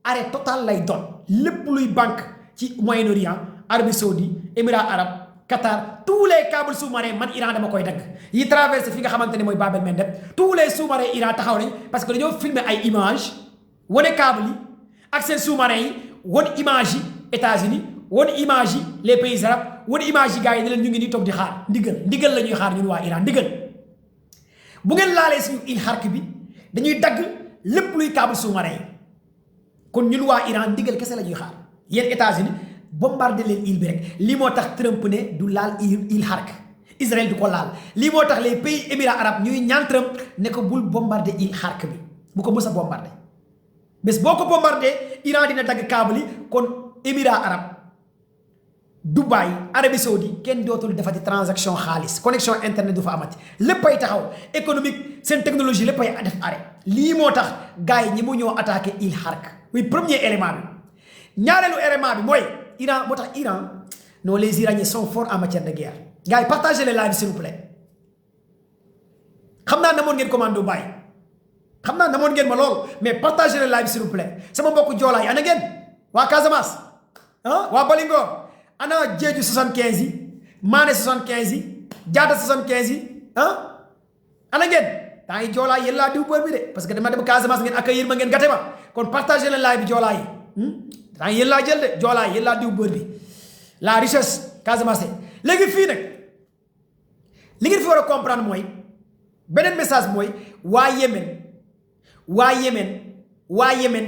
arrêt total lay doon lépp luy banque ci Moyen-Orient Arabie Saoudite Émirats arabes Qatar tous les câbles sous-marins man Iran dama koy dagg yi traversé fi nga xamante ne mooy Bab el-Mandeb tous les sous-marins Iran taxaw nañ parce que dañoo filmer ay images wane câble yi ak seen sous-marins yi wan image yi États-Unis wan image yi les pays arabes wan image yi gars yi ne leen ñu ngi nii toog di xaar ndigal la ñuy xaar ñun waa Iran ndigal bu ngeen laalee suñu île Khark bi dañuy dagg lépp luy câble sous-marin yi kon ñun waa Iran ndigal kese la ñuy xaar yéen États-Unis bombardé leen île bi rek lii moo tax Trump ne du laal île Khark Israël du ko laal lii moo tax les pays émirats arabes ñuy ñaan Trump ne ko bul bombardé île Khark bi bu ko mës a bombardé bés boo ko bombardé Iran dina dagg câble yi kon Émirats arabes Dubaï Arabie Saoudite kenn dootul defati transaction xaalis connexion internet du fa amati léppay taxaw économique seen technologie léppay def arrêt lii moo tax gars yi ñi mu ñoo attaqué il hark muy premier élément bi ñaareelu élément bi mooy Iran moo tax Iran non les Iraniens sont forts en matière de guerre gars yi partagez les live s'il vous plaît xam naa namoon ngeen commando bàyyi xam naa namoon ngeen ma lool mais partagez les live s'il vous plaît sama mbokku joolaay ana ngeen waa Casamance ah waa Balingor ana Jeeju 75 yi Mané 75 yi Jaata 75 yi ah ana ngeen temps yi joolaa yéen laa diw bër bi de parce que dama dem Casamance ngeen accueillir ma ngeen gàtte ma kon partagé leen live bi joolaa yi temps yi yéen laa jël de joolaa yi yéen laa diw bër bi la richesse Casamance léegi fii nag li ngeen fi war a comprendre mooy beneen message mooy waa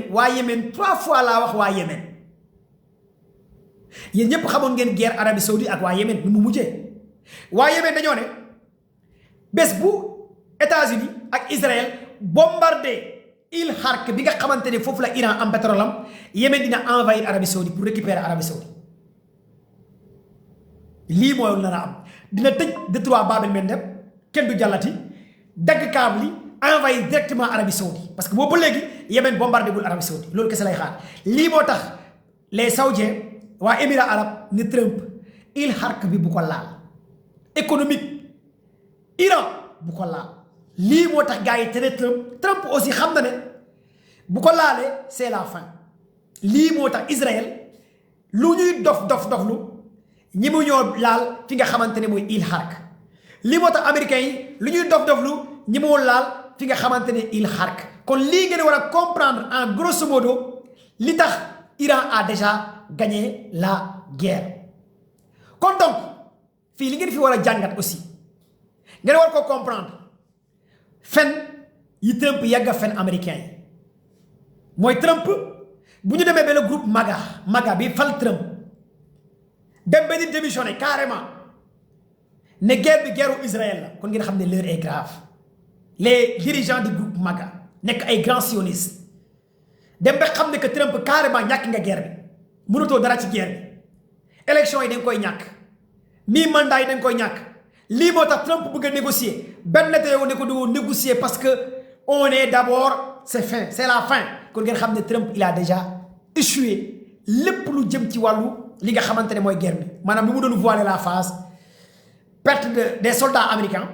Yémen 3 fois laa wax waa Yémen yéen ñëpp xamoon ngeen guerre Arabie Saoudite ak waa Yémen nu mu mujjee waa Yémen dañoo ne bés bu États-Unis ak Israël bombardé il hark bi nga xamante ne foofu la Iran am pétrole am Yémen dina envahir Arabie Saoudite pour récupérer Arabie Saoudite lii mooy nar a am dina tëj détroit Bab el-Mandeb kenn du jàllati dagg câble yi envahir directement Arabie Saoudite parce que boobu ba léegi Yémen bombardé gul Arabie Saoudite loolu kese lay xaar lii moo tax les Saoudiens waa Émirats arabes ni Trump il hark bi bu ko laal économique Iran bu ko laal lii moo tax gars yi tere Trump aussi xam na ne bu ko laalee c'est la fin lii moo tax Israël lu ñuy doflu ñi mu ñoo laal fi nga xamante ne mooy il hark lii moo tax américains yi lu ñuy doflu ñi mu laal fi nga xamante ne il hark kon lii ngeen war a comprendre en grosso modo li tax Iran a déjà gagné la guerre kon donc fii li ngeen fi war a jàngat aussi ngeen war ko comprendre fen yi Trump yàgg a fen américain yi mooy Trump bu ñu demee ba le groupe MAGA bi fal Trump dem ba di démissionné carrément ne guerre bi guerru Israël la kon ngeen xam ne l'heure est grave les dirigeants du groupe MAGA nekk ay grands sionistes dem ba xam ne que Trump carrément ñàkk nga guerre bi mënatoo dara ci guerre bi élection yi dañ koy ñàkk mi mandat yi dañ koy ñàkk lii moo tax Trump bëgg a négocier benn yow ne ko du négocier parce que on est d'abord c'est fin c'est la fin kon ngeen xam ne Trump il a déjà échoué lépp lu jëm ci wàllu li nga xamante ne mooy guerre bi maanaam lu mu doon voiler la face perte des soldats américains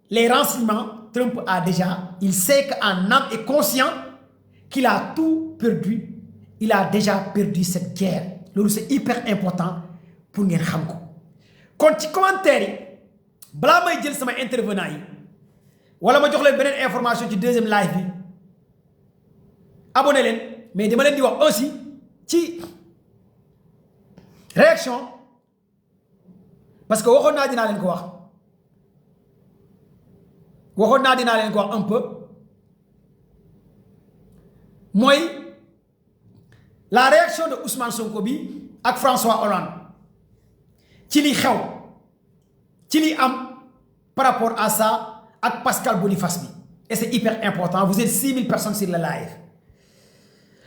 les renseignements Trump a déjà il sait qu'en âme et conscient qu'il a tout perdu il a déjà perdu cette guerre loolu c'est hyper important pour ngeen xam ko kon ci commentaire yi balaa may jël sama intervenant yi wala ma jox leen beneen information ci deuxième live bi abonné leen mais dama leen di wax aussi ci réaction parce que waxoon naa dinaa leen ko wax un peu mooy la réaction de Ousmane Sonko bi ak François Hollande ci li xew ci li am par rapport à ça ak Pascal Boniface bi et c'est hyper important vous êtes 6000 personnes sur le live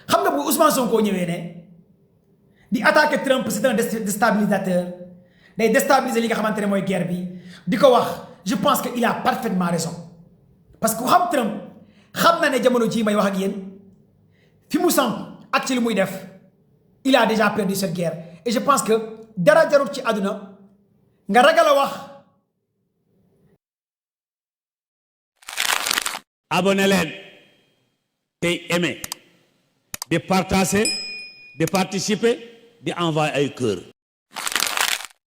xam nga bu Ousmane Sonko ñëwee ne di attaquer Trump c'est un déstabilisateur day déstabiliser li nga xamante ne mooy guerre bi di ko wax je pense que il a parfaitement raison parce que ku xam Trump xam na ne jamono jii may wax ak yéen fi mu samp ak ci li muy def il a déjà perdu cette guerre et je pense que dara jarul ci àdduna nga ragal a wax. abonné leen tey aimé di partager di participer di envoyer ay cœur